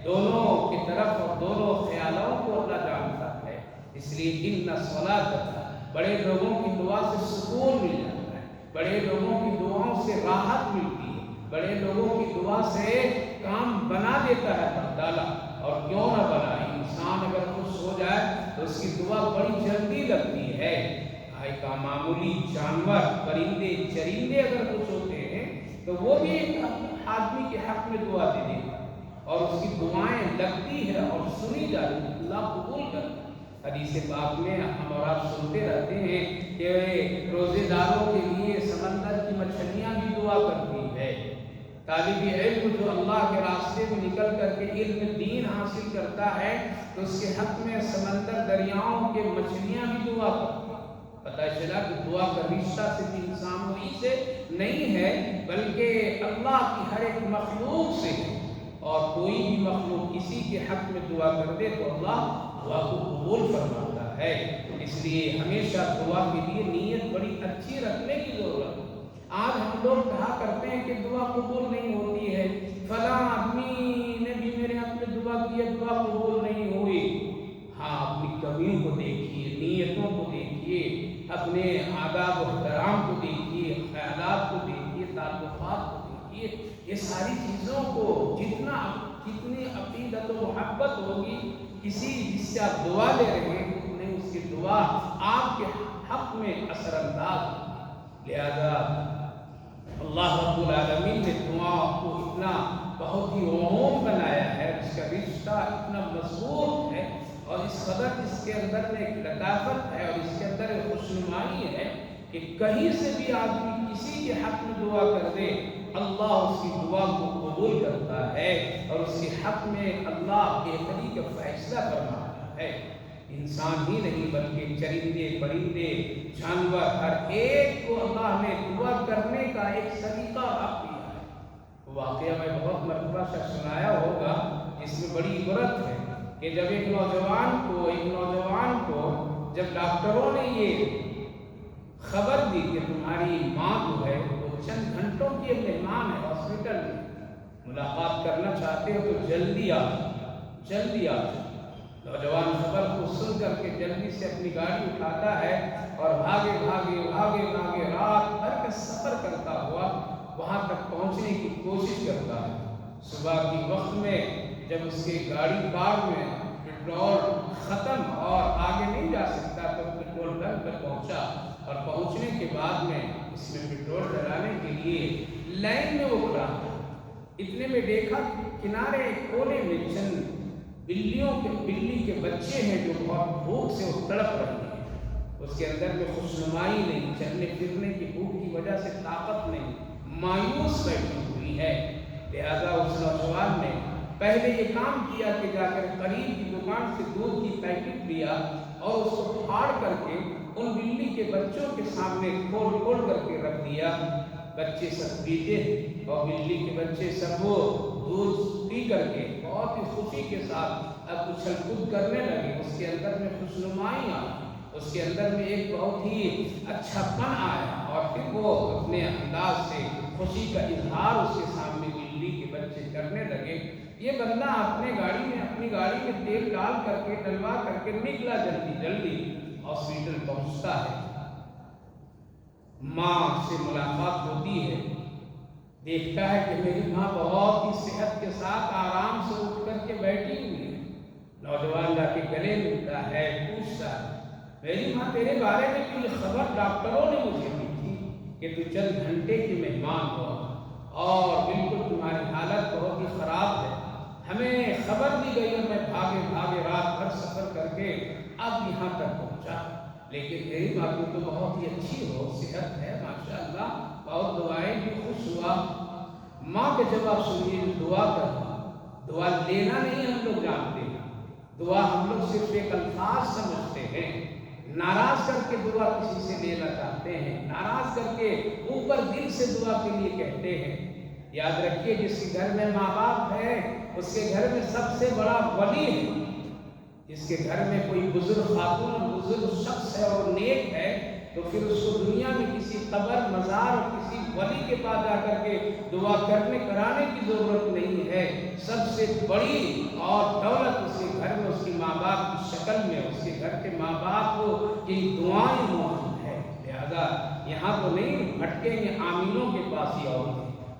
A: دونوں کی طرف اور دونوں خیالوں کو اللہ جانتا ہے۔ اس لیے ان الصلاۃ، بڑے لوگوں کی دعا سے سکون مل جاتا ہے، بڑے لوگوں کی دعاؤں سے راحت ملتی ہے، بڑے لوگوں کی دعا سے کام بنا دیتا ہے اللہ تعالیٰ۔ اور کیوں نہ بنائے، انسان اگر خوش ہو جائے تو اس کی دعا بڑی جلدی لگتی ہے۔ ایک معمولی جانور، پرندے چرندے اگر خوش ہوتے ہیں تو وہ بھی ایک آدمی کے حق میں دعا دے دے گا اور اس کی دعائیں لگتی ہے اور سنی جاتی ہے، اللہ قبول کرتا ہے۔ حدیث پاک میں ہم اور آپ سنتے رہتے ہیں کہ روزے داروں کے لیے سمندر کی مچھلیاں بھی دعا کرتی ہے۔ طالب علم جو اللہ کے راستے میں نکل کر کے علم دین حاصل کرتا ہے تو اس کے حق میں سمندر دریاؤں کے مچھلیاں بھی دعا کرتی ہیں۔ پتہ چلا کہ دعا کا رشتہ صرف انسانوں ہی سے نہیں ہے بلکہ اللہ کی ہر ایک مخلوق سے ہے، اور کوئی بھی مخلوق کسی کے حق میں دعا کر دے تو اللہ دعا کو قبول فرماتا ہے۔ اس لیے ہمیشہ دعا کے لیے نیت بڑی اچھی رکھنے کی ضرورت ہے۔ آج ہم لوگ کہا کرتے ہیں کہ دعا قبول نہیں ہوتی ہے، فلاں آدمی نے بھی میرے حق میں دعا کی، دعا قبول نہیں ہوئی۔ ہاں، اپنی کمیوں کو دیکھیے، نیتوں کو دیکھیے، اپنے آداب و احترام کو دیکھیے، خیالات کو دیکھیے، تعلقات کو دیکھیے۔ یہ ساری چیزوں کو جتنی عقیدت و محبت ہوگی کسی جس سے آپ دعا لے رہے ہیں اتنے اس کی دعا آپ کے حق میں اثر انداز ہوگی۔ لہذا اللہ رب العالمین نے دعا کو اتنا بہت ہی عموم بنایا ہے، اس کا رشتہ اتنا مضبوط ہے اور اس قدر اس کے اندر میں ایک لطافت ہے اور اس کے اندر ایک خوشنمائی ہے کہ کہیں سے بھی آدمی کسی کے حق میں دعا کر دے اللہ اس کی دعا کو قبول کرتا ہے اور اس کے حق میں اللہ بہتری کا فیصلہ فرماتا ہے۔ انسان ہی نہیں بلکہ چرندے پرندے جانور ہر ایک کو اللہ نے دعا کرنے کا ایک سلیقہ رکھ دیا ہے۔ واقعہ میں بہت مرتبہ سنایا ہوگا، اس میں بڑی عبرت ہے کہ جب ایک نوجوان کو جب ڈاکٹروں نے یہ خبر دی کہ تمہاری ماں جو ہے وہ چند گھنٹوں کی مہمان ہے، ہاسپٹل میں ملاقات کرنا چاہتے ہو تو جلدی آ جاؤ۔ نوجوان خبر کو سن کر کے جلدی سے اپنی گاڑی اٹھاتا ہے اور بھاگے رات بھر کا سفر کرتا ہوا وہاں تک پہنچنے کی کوشش کرتا ہے۔ صبح کی وقت میں جب اس کی گاڑی کار میں پیٹرول ختم اور آگے نہیں جا سکتا تو پیٹرول ڈنپ پر پہنچا، اور پہنچنے کے بعد میں اس میں پیٹرول ڈلانے کے لیے لائن میں وہ کھڑا تھا۔ اتنے میں دیکھا کنارے ایک کونے میں چند بلی کے بچے ہیں جو بہت بھوک سے تڑپ رہے ہیں، اس کے اندر میں خوشنمائی نہیں، چلنے پھرنے کی بھوک کی وجہ سے طاقت نہیں، مایوس بیٹھی ہوئی ہے۔ لہذا اس نوجوان نے پہلے یہ کام کیا کہ جا کر قریب کی دکان سے دودھ کی پیکٹ لیا اور اس کو پھاڑ کر کے ان بلی کے بچوں کے سامنے کھول کھول کر کے رکھ دیا۔ بچے سب پیتے اور بلی کے بچے سب وہ دودھ پی کر کے بہت ہی خوشی کے ساتھ اب اچھل کود کرنے لگے۔ اس کے اندر میں خوشنمائی آئی، اس کے اندر میں ایک بہت ہی اچھا پن آیا، اور پھر وہ اپنے انداز سے خوشی کا اظہار اس کے سامنے بلی کے بچے کرنے لگے۔ یہ بندہ اپنی گاڑی میں تیل ڈال کر کے ڈلوا کر کے نکلا جلدی ہاسپٹل پہنچتا ہے۔ ماں سے ملاقات ہوتی ہے، دیکھتا ہے کہ میری ماں بہت ہی صحت کے ساتھ آرام سے اٹھ کر کے بیٹھی ہوئی ہے۔ نوجوان جا کے گلے ملتا ہے، پوچھتا ہے میری ماں تیرے بارے میں کوئی خبر ڈاکٹروں نے مجھے دی تھی کہ تو چند گھنٹے کی مہمان ہو اور بالکل تمہاری حالت بہت ہی خراب ہے، ہمیں خبر دی گئی اور میں بھاگے رات بھر سفر کر کے اب یہاں تک پہنچا، لیکن میری ماں تو بہت ہی اچھی ہو، صحت ہے ماشاءاللہ، بہت دعائیں بھی خوش ہوا۔ ماں کے جواب سنیے، دعا کرنا، دعا لینا نہیں ہم لوگ جانتے ہیں، دعا ہم لوگ صرف ایک الفاظ سمجھتے ہیں، ناراض کر کے دعا کسی سے لینا چاہتے ہیں، ناراض کر کے اوپر دل سے دعا کے لیے کہتے ہیں۔ یاد رکھیے جس کے گھر میں ماں باپ ہے اس کے گھر میں سب سے بڑا ولی ہے۔ جس کے گھر میں کوئی بزرگ خاتون بزرگ شخص ہے اور نیک ہے تو پھر اس کو دنیا میں کسی قبر مزار اور کسی ولی کے پاس جا کر کے دعا کرانے کی ضرورت نہیں ہے۔ سب سے بڑی اور دولت اس کے گھر میں اس کی ماں باپ کی شکل میں اس کے گھر کے ماں باپ کی دعائیں موجود ہے۔ لہذا یہاں تو نہیں بھٹکیں گے آمینوں کے پاس ہی، اور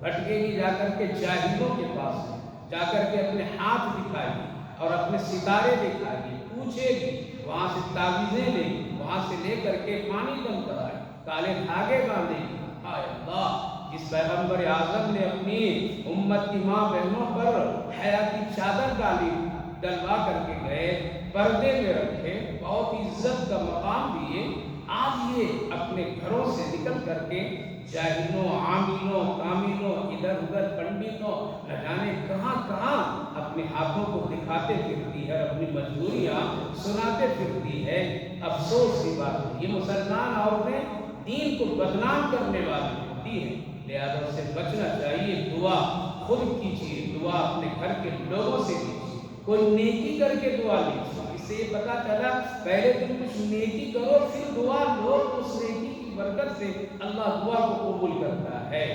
A: بھٹکیں گی جا کر کے جاہلوں کے پاس جا کر کے اپنے ہاتھ دکھائے گی اور اپنے ستارے دکھائے گی، پوچھے گی، وہاں سے تعویذیں لے گی، وہاں سے لے کر کے پانی کم کرائے، کالے دھاگے باندھے گی۔ ہائے اللہ، جس پیغمبر اعظم نے اپنی امت کی ماں بہنوں پر حیاتی چادر ڈلوا کر کے گئے، پردے میں رکھے، بہت عزت کا مقام دیے، آج یہ اپنے گھروں سے نکل کر کے جاہلوں عاملوں کاملوں ادھر ادھر پنڈتوں نہ جانے کہاں اپنے ہاتھوں کو دکھاتے پھرتی ہے، اپنی مجبوریاں سناتے پھرتی ہے۔ افسوس کی بات ہے، یہ مسلمان عورتیں دین کو بدنام کرنے والی ہوتی ہیں، لہذا اس سے بچنا چاہیے۔ دعا خود کیجیے، دعا اپنے گھر کے لوگوں سے کیجیے، کوئی نیکی کر کے دعا لیجیے۔ اس سے یہ پتا چلا پہلے تم کچھ نیکی کرو پھر دعا لو، اس نیکی کی برکت سے اللہ دعا کو قبول کرتا ہے۔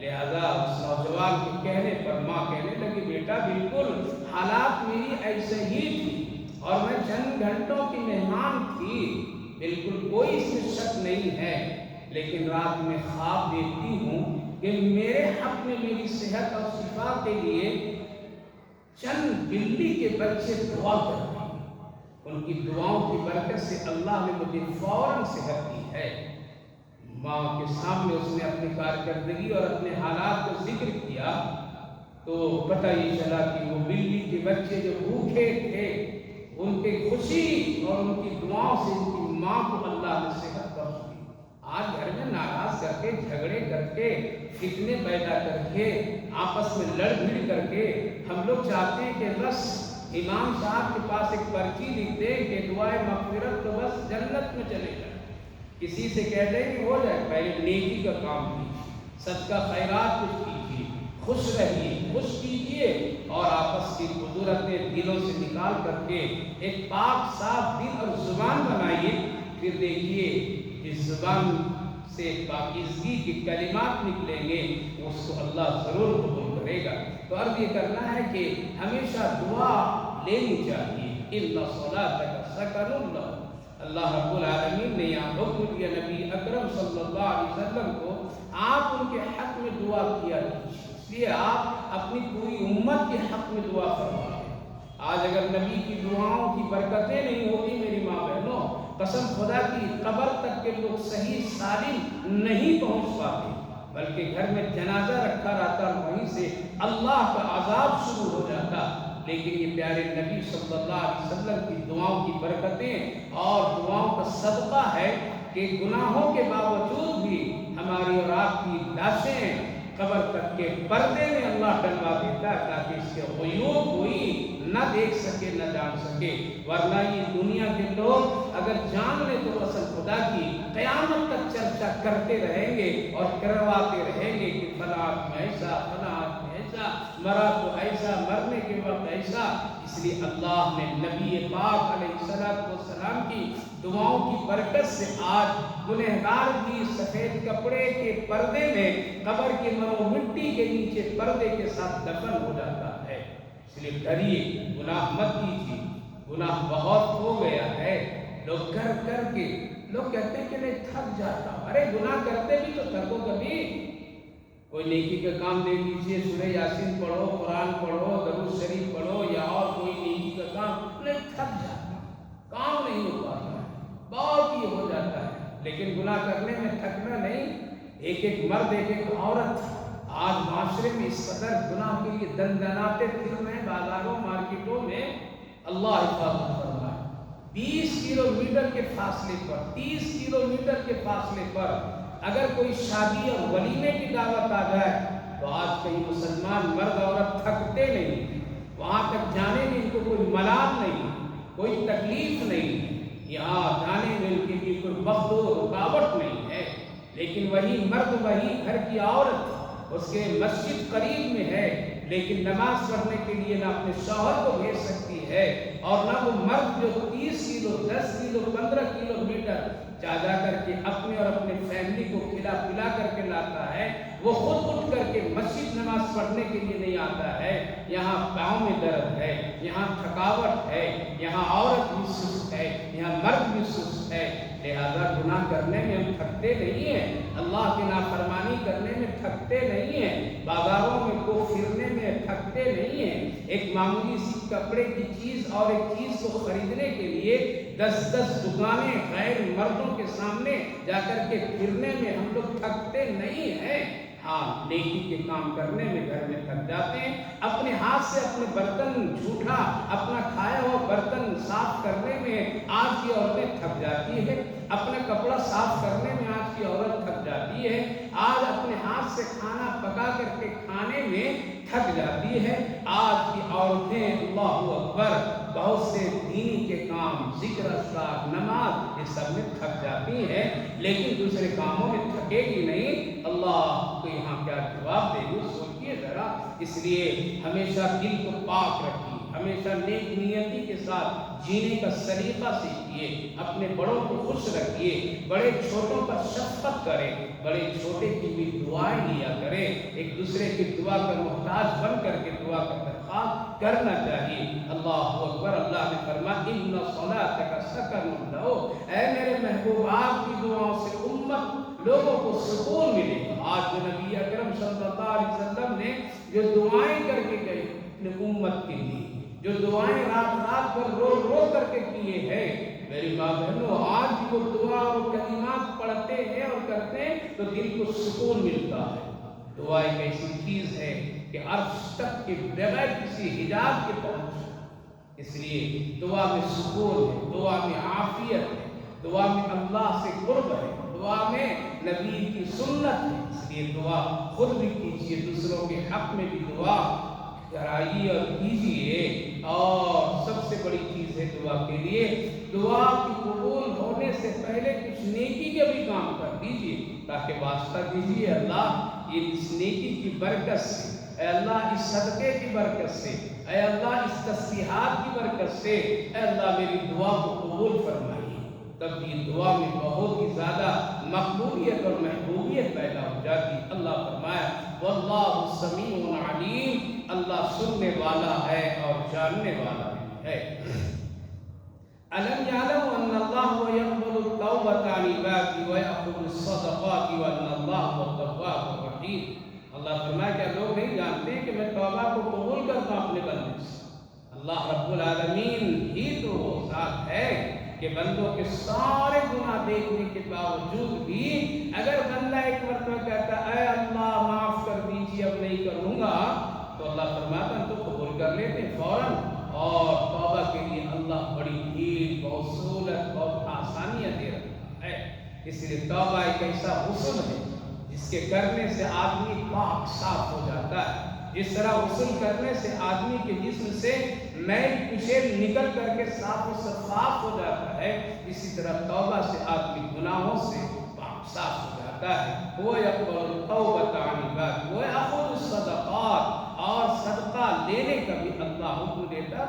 A: لہذا اس نوجوان کے کہنے پر ماں کہنے لگی بیٹا بالکل حالات میری ایسے ہی تھی اور میں چند گھنٹوں کی مہمان تھی، بالکل کوئی اس میں شک نہیں ہے، لیکن رات میں خواب دیکھتی ہوں کہ میرے حق میں میری صحت اور شفا کے لیے چند بلی کے بچے دعا کرتے ہیں، ان کی دعاؤں کی برکت سے اللہ نے مجھے فوراً صحت دی ہے۔ ماں کے سامنے اس نے اپنی کارکردگی اور اپنے حالات کو ذکر کیا تو پتہ یہ چلا کہ وہ بلی کے بچے جو بھوکے تھے ان کی خوشی اور ان کی دعاؤں سے ان کی ماں کو اللہ نے صحت بخش دی۔ آج گھر میں ناراض کر کے جھگڑے کر کے فتنے پیدا کر کے آپس میں لڑ بھیڑ کر کے ہم لوگ چاہتے ہیں کہ بس امام صاحب کے پاس ایک پرچی لکھ دیں کہ دعائے مغفرت تو بس جنت میں چلے جائیں، کسی سے کہہ دیں کہ ہو جائے۔ پہلے نیکی کا کام کیجیے، صدقہ خیرات کچھ کیجیے، خوش رہیے، خوش کیجیے اور آپس کی قدرتیں دلوں سے نکال کر کے ایک پاک صاف دل اور زبان بنائیے، پھر دیکھیے جس زبان سے پاکیزگی کے کلمات نکلیں گے اس کو اللہ ضرور قبول کرے گا۔ تو عرض یہ کرنا ہے کہ ہمیشہ دعا لینی چاہیے۔ اِنَّ صَلَاتَكَ سَكَنٌ لَهُمْ، اللہ رب العالمین نے یہاں حکم دیا نبی اکرم صلی اللہ علیہ وسلم کو آپ ان کے حق میں دعا کیا کیجیے، اس لیے آپ اپنی پوری امت کے حق میں دعا فرمائیں۔ آج اگر نبی کی دعاؤں کی برکتیں نہیں ہوگی میری ماں بہنوں، قسم خدا کی قبر تک کے لوگ صحیح سالم نہیں پہنچ پاتے، بلکہ گھر میں جنازہ رکھا رہتا وہیں سے اللہ کا عذاب شروع ہو جاتا۔ لیکن یہ پیارے نبی صلی اللہ علیہ وسلم کی دعاؤں کی برکتیں اور دعاؤں کا صدقہ ہے کہ گناہوں کے باوجود بھی ہماری اور آپ کی لاشیں قبر تک کے پردے میں اللہ ڈلوا دیتا ہے تاکہ اس کے غیوب کوئی نہ دیکھ سکے نہ جان سکے، ورنہ یہ دنیا کے لوگ اگر جان لیں تو قسم خدا کی قیامت تک چرچا کرتے رہیں گے اور کرواتے رہیں گے کہ فلاں آدمی ایسا، فلاں آدمی ایسا، مرا تو ایسا، مرنے کے وقت ایسا۔ اس لیے اللہ نے نبی پاک علیہ السلام کی دعاؤں کی برکت سے آج گنہگار بھی سفید کپڑے کے پردے میں قبر کے مرو مٹی کے نیچے پردے کے ساتھ دفن ہو جاتا ہے۔ اس لیے ڈریے، گناہ مت کیجیے، گناہ بہت ہو گیا ہے۔ لوگ کر کر کے لوگ کہتے ہیں کہ میں تھک جاتا ہوں۔ ارے گناہ کرتے بھی تو تھکو کبھی، کوئی نیکی کا کام دے دیجیے، سورہ یاسین پڑھو، قرآن پڑھو، درود شریف پڑھو یا اور کوئی نیکی کا کام، نہیں تھک جاتا، کام نہیں ہو پاتا ہے، بہت ہی ہو جاتا ہے۔ لیکن گناہ کرنے میں تھکنا نہیں۔ ایک ایک مرد، ایک ایک عورت آج معاشرے میں اس قدر گناہ کے لیے دندناتے پھر رہے ہیں، بازاروں مارکیٹوں میں۔ اللہ حفاظت فرمائے۔ 20 کلومیٹر کے فاصلے پر، 30 کلومیٹر کے فاصلے پر اگر کوئی شادی اور ولیمے کی دعوت آ جائے تو آج کئی مسلمان مرد عورت تھکتے نہیں، وہاں تک جانے میں ان کو کوئی ملال نہیں، کوئی تکلیف نہیں، یہاں جانے میں ان کے لیے کوئی وقت و رکاوٹ نہیں ہے۔ لیکن وہی مرد، وہی گھر کی عورت، اس کے مسجد قریب میں ہے لیکن نماز پڑھنے کے لیے نہ اپنے شوہر کو بھیج سکتی ہے، اور نہ وہ مرد جو 30 کلو، 10 کلو، 15 کلومیٹر جا کر کے اپنے اور اپنے فیملی کو کھلا پلا کر کے لاتا ہے، وہ خود اٹھ کر کے مسجد نماز پڑھنے کے لیے نہیں آتا ہے۔ یہاں پاؤں میں درد ہے، یہاں تھکاوٹ ہے، یہاں عورت بھی سست ہے، یہاں مرد بھی سست ہے، لہذا گناہ کرنے میں ہم تھکتے نہیں ہیں، اللہ کی نافرمانی کرنے میں تھکتے نہیں ہیں، بازاروں میں کو پھرنے میں تھکتے نہیں ہیں۔ ایک معمولی سی کپڑے کی چیز اور ایک چیز کو خریدنے کے لیے 10 دکانیں غیر مردوں کے سامنے جا کر کے پھرنے میں ہم لوگ تھکتے نہیں ہیں۔ ہاں، نیکی کے کام کرنے میں گھر میں تھک جاتے ہیں، اپنے ہاتھ سے اپنے برتن جھوٹا اپنا کھایا ہوا برتن صاف کرنے میں آج کی عورتیں تھک جاتی ہے، اپنا کپڑا صاف کرنے میں آج کی عورت تھک جاتی ہے، آج اپنے ہاتھ سے کھانا پکا کر کے کھانے میں تھک جاتی ہے۔ آج کی عورتیں اللہ اکبر بہت سے دینی کے کام، ذکر اذکار، نماز، یہ سب میں تھک جاتی ہیں، لیکن دوسرے کاموں میں تھکے گی نہیں۔ اللہ کو یہاں کیا جواب دے گی سوچئے ذرا۔ اس لیے ہمیشہ دل کو پاک رکھیے، ہمیشہ نیک نیتی کے ساتھ جینے کا سلیقہ سیکھیے، اپنے بڑوں کو خوش رکھیے، بڑے چھوٹوں پر شفقت کریں، بڑے چھوٹے کی بھی دعائیں لیا کریں، ایک دوسرے کی دعا کا محتاج بن کر کے دعا کا درخواست کرنا چاہیے۔ اللہ اکبر۔ اللہ نے فرمایا ان صلاتک سکن لہم، اے میرے محبوب آپ کی دعاؤں سے امت لوگوں کو سکون ملے گا۔ آج جو نبی اکرم صلی اللہ علیہ وسلم نے جو دعائیں کر کے گئے اپنے امت کے لیے، جو دعائیں رات رات پر رو رو کر کے کیے ہیں، میری ماں بہنوں آج بھی وہ دعا اور کلمات پڑھتے ہیں اور کرتے ہیں تو دل کو سکون ملتا ہے۔ دعا ایک ایسی چیز ہے کہ عرش تک کے بغیر کسی حجاب کے پہنچ، اس لیے دعا میں سکون ہے، دعا میں عافیت ہے، دعا میں اللہ سے قرب ہے، دعا میں نبی کی سنت ہے۔ اس لیے دعا خود بھی کیجیے، دوسروں کے حق میں بھی دعا کرائیے اور کیجیے۔ اور سب سے بڑی چیز ہے دعا کے لیے، دعا کی قبول ہونے سے پہلے کچھ نیکی کے بھی کام کر دیجیے، تاکہ واسطہ دیجیے اللہ یہ اس نیکی کی برکت سے، اے اللہ اس صدقے کی برکت سے، اے اللہ اس تسبیحات کی برکت سے، اے اللہ میری دعا کو قبول فرمائیے۔ تب یہ دعا میں بہت ہی زیادہ مقبولیت اور محبوبیت پیدا ہو جاتی۔ اللہ فرمایا واللہ سمیع علیم، اللہ سننے والا ہے اور جاننے والا بھی ہے۔ أَلَمْ يَعْلَمُوا أَنَّ اللَّهَ يَقْبَلُ التَّوْبَةَ عَنْ عِبَادِهِ وَيَأْخُذُ الصَّدَقَاتِ وَأَنَّ اللَّهَ هُوَ التَّوَّابُ الرَّحِيمُ۔ اللہ فرمایا کہ لوگ نہیں جانتے کہ میں توبہ کو قبول کرتا ہوں اپنے بندے سے۔ اللہ رب العالمین ہی تو وہ ذات ہے کہ بندوں کے سارے گناہ دیکھنے کے باوجود بھی اگر بندہ ایک مرتبہ کہتا ہے اے اللہ معاف کر دیجیے اب نہیں کروں گا، تو اللہ فرماتا ہے تو قبول کر لیتے فوراً۔ اور توبہ کے لیے اللہ بڑی بھیڑ، بہت سہولت، بہت آسانیاں دے رہا ہے۔ اس لیے توبہ ایک ایسا حسن ہے اس کے کرنے سے آدمی پاک صاف ہو جاتا ہے۔ جس طرح غسل کرنے سے آدمی کے جسم سے میل کچیل نکل کر کے صاف و شفاف ہو جاتا ہے، اسی طرح توبہ سے آدمی گناہوں سے پاک صاف ہو جاتا ہے۔ وہ یقبل التوبۃ عن عبادہ ویأخذ الصدقات، اور صدقہ لینے کا بھی اللہ حکم دیتا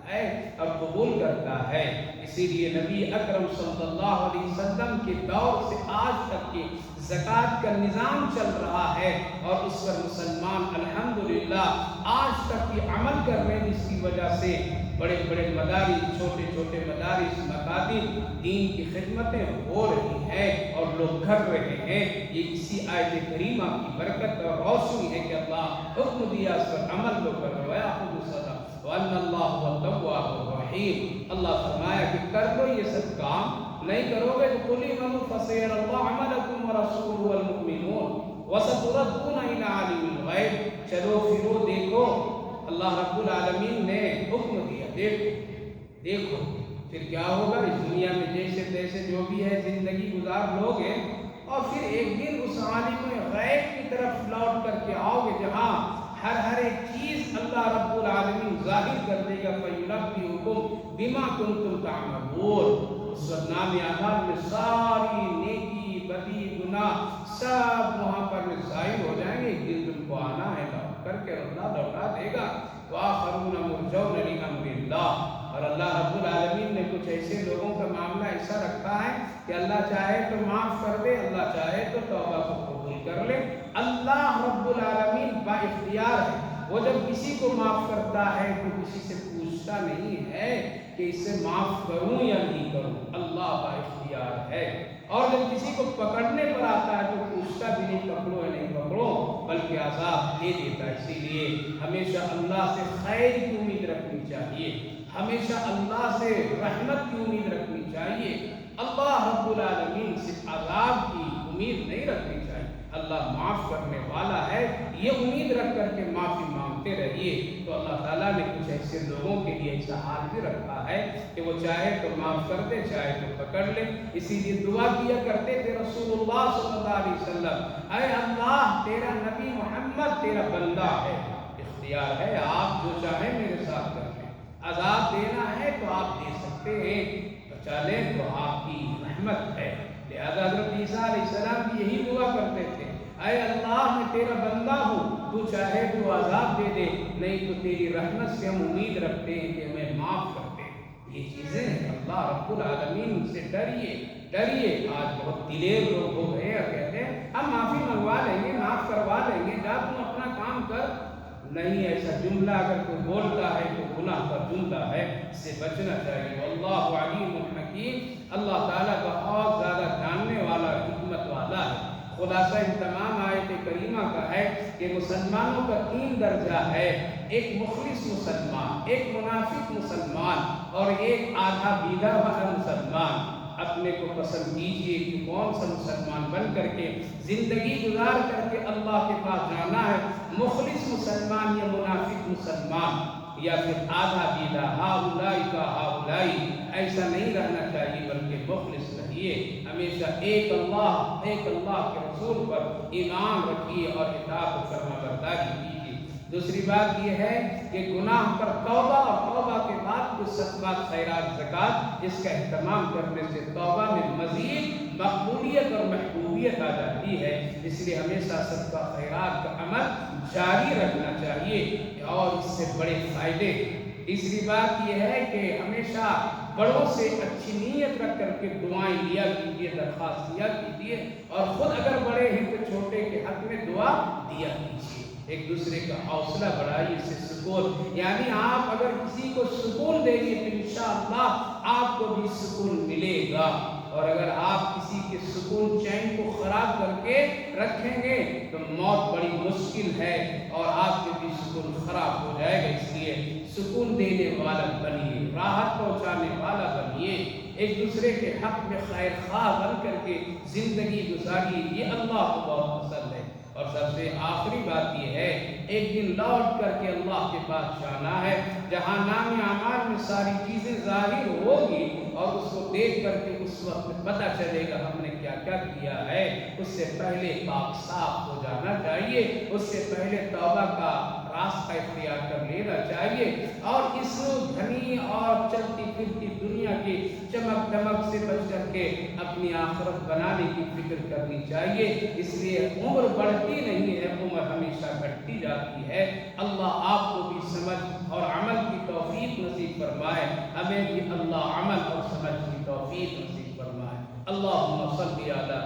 A: ہے اور قبول کرتا ہے۔ اسی لیے نبی اکرم صلی اللہ علیہ وسلم کے دور سے آج تک کے زکوٰۃ کا نظام چل رہا ہے، اور اس پر مسلمان الحمدللہ آج تک کی عمل کر رہے ہیں، جس کی وجہ سے بڑے بڑے مدارس، چھوٹے چھوٹے مدارس، مکاتب دین کی خدمتیں ہو رہی ہیں اور لوگ کر رہے ہیں۔ یہ اسی آیت کریمہ کی برکت اور روشنی ہے کہ اللہ حکم دیا، اس پر عمل لوگ کر رہے ہیں۔ وَأَنَّ اللَّهَ هُوَ التَّوَّابُ الرَّحِيمُ، اللہ فرمایا کہ کر لو یہ سب کام، نہیں کرو گے تو قُلِ اعْمَلُوا فَسَيَرَى اللَّهُ عَمَلَكُمْ وَرَسُولُهُ وَالْمُؤْمِنُونَ وَسَتُرَدُّونَ إِلَىٰ عَالِمِ الْغَيْبِ، چلو پھرو دیکھو، اللہ رب العالمین نے حکم دیا، دیکھو پھر کیا ہوگا۔ اس دنیا میں جیسے تیسے جو بھی ہے زندگی گزار لوگے، اور پھر ایک دن اس عالم غیب کی طرف لوٹ کر کے آؤ گے، جہاں ہر ایک چیز اللہ رب العالمین ظاہر کر دے گا۔ فَيُنَبِّئُكُم بِمَا كُنتُمْ تَعْمَلُونَ، اس وقت نام اعمال میں ساری نیکی بدی گناہ سب وہاں پر ظاہر ہو جائیں گے۔ ایک دن تم کو آنا ہے، لوٹ کر کے اللہ لوٹا دے گا۔ وَآخَرُونَ مُرْجَوْنَ لِأَمْرِ اللَّهِ، اور اللہ رب العالمین نے کچھ ایسے لوگوں کا معاملہ ایسا رکھا ہے کہ اللہ چاہے تو معاف کر دے، اللہ چاہے تو توبہ کو قبول کر لے۔ اللہ رب العالمین با اختیار ہے، وہ جب کسی کو معاف کرتا ہے تو کسی سے پوچھتا نہیں ہے کہ اسے معاف کروں یا نہیں کروں، اللہ با اختیار ہے۔ اور جب کسی کو پکڑنے پر آتا ہے تو پوچھتا بھی نہیں پکڑو یا نہیں پکڑو، بلکہ عذاب دے دیتا ہے۔ اسی لیے ہمیشہ اللہ سے خیر کی امید رکھنی چاہیے، ہمیشہ اللہ سے رحمت کی امید رکھنی چاہیے، اللہ رب العالمین سے عذاب کی امید نہیں رکھنی چاہیے۔ اللہ معاف کرنے والا ہے، یہ امید رکھ کر کے معافی مانگتے رہیے۔ تو اللہ تعالیٰ نے کچھ ایسے لوگوں کے لیے ایسا حال بھی رکھا ہے کہ وہ چاہے تو معاف کر دے، چاہے تو پکڑ لے۔ اسی لیے دعا کیا کرتے تھے رسول اللہ صلی اللہ علیہ وسلم، اے اللہ تیرا نبی محمد تیرا بندہ ہے، اختیار ہے، آپ جو چاہیں میرے ساتھ کر لیں، عذاب دینا ہے تو آپ دے سکتے ہیں، بچا لیں تو آپ کی رحمت ہے۔ لہذا حضرت عیسیٰ علیہ السلام بھی یہی دعا کرتے تھے، اے اللہ میں تیرا بندہ ہوں، تو چاہے تو عذاب دے دے، نہیں تو تیری رحمت سے ہم امید رکھتے ہیں کہ ہمیں معاف کر دے۔ یہ چیزیں اللہ رب العالمین سے ڈریے۔ آج بہت دلیر لوگ ہو گئے اور کہتے ہیں ہم معافی منگوا لیں گے، معاف کروا لیں گے، جا تم اپنا کام کر۔ نہیں، ایسا جملہ اگر کوئی بولتا ہے تو گناہ کا جملہ ہے، اس سے بچنا چاہیے۔ واللہ علیم حکیم، اللہ تعالیٰ بہت زیادہ جاننے والا، حکمت والا ہے۔ خلاصہ ان تمام آیت کریمہ کا ہے کہ مسلمانوں کا 3 درجہ ہے، ایک مخلص مسلمان، ایک منافق مسلمان، اور ایک آدھا بیدہ والا مسلمان۔ اپنے کو پسند کیجئے کہ کون سا مسلمان بن کر کے زندگی گزار کر کے اللہ کے پاس جانا ہے، مخلص مسلمان یا منافق مسلمان، یا پھر آدھا بیدہ، ہاؤلائی کا ہاؤلائی۔ ایسا نہیں رہنا چاہیے، بلکہ مخلص رہیے، ہمیشہ ایک اللہ کے رسول پر ایمان رکھیے اور اطاعت و فرما برداری کیجیے۔ دوسری بات یہ ہے کہ گناہ پر توبہ، اور توبہ کے بعد کچھ صدقات، خیرات، زکوٰۃ، اس کا اہتمام کرنے سے توبہ میں مزید مقبولیت اور محبوبیت آ جاتی ہے۔ اس لیے ہمیشہ صدقہ خیرات کا عمل جاری رکھنا چاہیے، اور اس سے بڑے فائدے۔ تیسری بات یہ ہے کہ ہمیشہ بڑوں سے اچھی نیت رکھ کر کے دعائیں لیا کیجیے، درخواست دیا کیجیے، اور خود اگر بڑے ہیں تو چھوٹے کے حق میں دعا دیا کیجیے۔ ایک دوسرے کا حوصلہ بڑھائیے، اس سے سکون، یعنی آپ اگر کسی کو سکون دیں گے تو انشاءاللہ آپ کو بھی سکون ملے گا، اور اگر آپ کسی کے سکون چین کو خراب کر کے رکھیں گے تو موت بڑی مشکل ہے، اور آپ کے بھی سکون خراب ہو جائے گا۔ اس لیے سکون دینے والا بنیے، راحت پہنچانے والا بنیے، ایک دوسرے کے حق میں خیر خواہ بن کر کے زندگی گزاریے، یہ اللہ کو بہت پسند ہے۔ اور سب سے آخری بات یہ ہے، ایک دن لوٹ کر کے اللہ کے پاس جانا ہے، جہاں نام اعمال میں ساری چیزیں ظاہر ہوگی، اور اس کو دیکھ کر کے اس وقت پتہ چلے گا ہم نے کیا کیا کیا ہے۔ اس سے پہلے پاک صاف ہو جانا چاہیے، اس سے پہلے توبہ کا راستہ اختیار کر لینا چاہیے، اور اس گھنی اور چلتی پھرتی دنیا کی چمک دمک سے بچ کر کے اپنی آخرت بنانے کی فکر کرنی چاہیے۔ اس لیے عمر بڑھتی نہیں ہے، عمر ہمیشہ گھٹتی جاتی ہے۔ اللہ آپ کو بھی سمجھ اور عمل کی توفیق نصیب فرمائے، ہمیں بھی اللہ عمل اور سمجھ کی توفیق نصیب فرمائے۔ اللہم صلی علی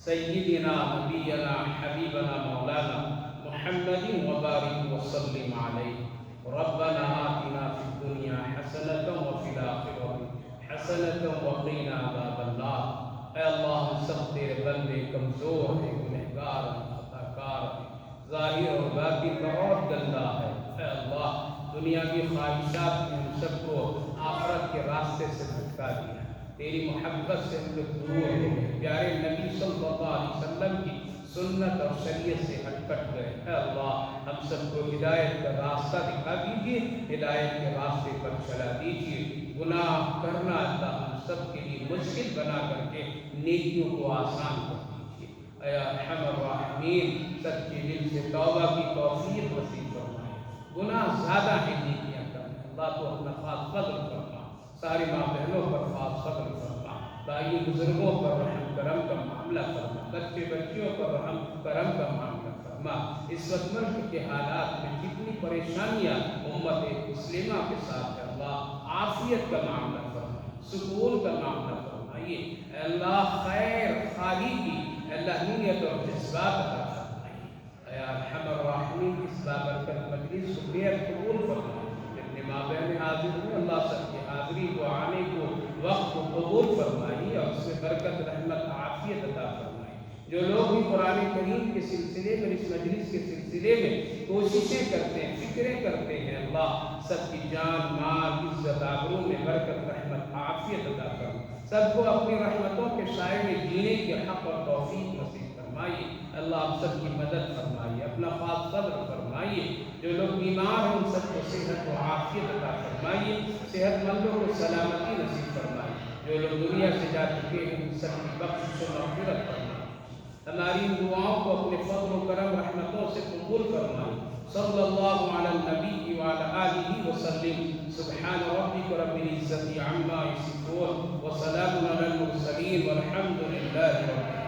A: سیدنا نبینا حبیبنا مولانا محمد وبارک وسلم علیہ۔ ربنا آتنا فی الدنیا حسنۃ وفی الآخرۃ حسنۃ وقنا عذاب النار۔ اے اللہ ہم سب تیرے بندے کمزور ہیں، گنہگار ہیں، خطا کار ہیں، ظاہر اور باطن بہت گندا ہے۔ اے اللہ دنیا کی خواہشات نے ہم سب کو آخرت کے راستے سے بھٹکا دیا، تیری محبت سے ہم لوگ دور ہو گئے، پیارے نبی صلی اللہ علیہ وسلم کی سنت اور شریعت سے ہٹ کٹ گئے۔ اے اللہ ہم سب کو ہدایت کا راستہ دکھا دیجیے، ہدایت کے راستے پر چلا دیجیے۔ گناہ کرنا اللہ ہم سب کے لیے مشکل بنا کر کے نیکیوں کو آسان کر دیجیے۔ اے ارحم الراحمین سچے دل سے توبہ کی توفیق نصیب فرمائے۔ گناہ زیادہ ہے، نیکیاں کم ہیں۔ اللہ تو اپنا خاص فضل فرما، ساری ماں بہنوں پر خاص فضل فرما، بھائی بزرگوں پر رحم کرم کا معاملہ فرما، بچے بچیوں پر رحم کرم کا معاملہ فرما۔ اس وقت ملک کے حالات میں جتنی پریشانیاں امت مسلمہ کے ساتھ ہے، اللہ عافیت کا معاملہ فرما، سکون کا معاملہ فرمائیے۔ اے اللہ خیر خواہی کی اللہ نیت اور جذبات عطا فرمائیے۔ اے ارحم الراحمین اس بابرکت مجلس کو بے قبول فرمائیے۔ جتنے ماں بہن حاضر ہوئے اللہ سب کی حاضری کو، آنے کو، وقت کو قبول فرمائیے اور اس میں برکت رحمت عافیت عطا فرمائیے۔ جو لوگ بھی قرآن کریم کے سلسلے میں، اس مجلس کے سلسلے میں کوششیں کرتے ہیں، فکریں کرتے ہیں، اللہ سب کی جان مال عزت آبرو میں برکت رحمت عافیت عطا فرمائے۔ سب کو اپنی رحمتوں کے سائے میں جینے کے حق اور توفیق نصیب فرمائیے۔ اللہ ہم سب کی مدد فرمائیے، اپنا خاص فضل فرمائیے۔ جو لوگ بیمار ہیں ان سب کو صحت و عافیت عطا فرمائیے، صحت مندوں کو سلامتی نصیب فرمائیے۔ جو لوگ دنیا سے جا چکے ہیں ان سب کی بخشش و مغفرت فرمائیے۔ ہماری ان دعاؤں کو اپنے فضل و کرم رحمتوں سے قبول فرمائیے۔ صلی اللہ علی النبی وعلی آلہ وسلم۔ سبحان ربک رب العزۃ عما یصفون وسلام علی المرسلین والحمد للہ رب العالمین۔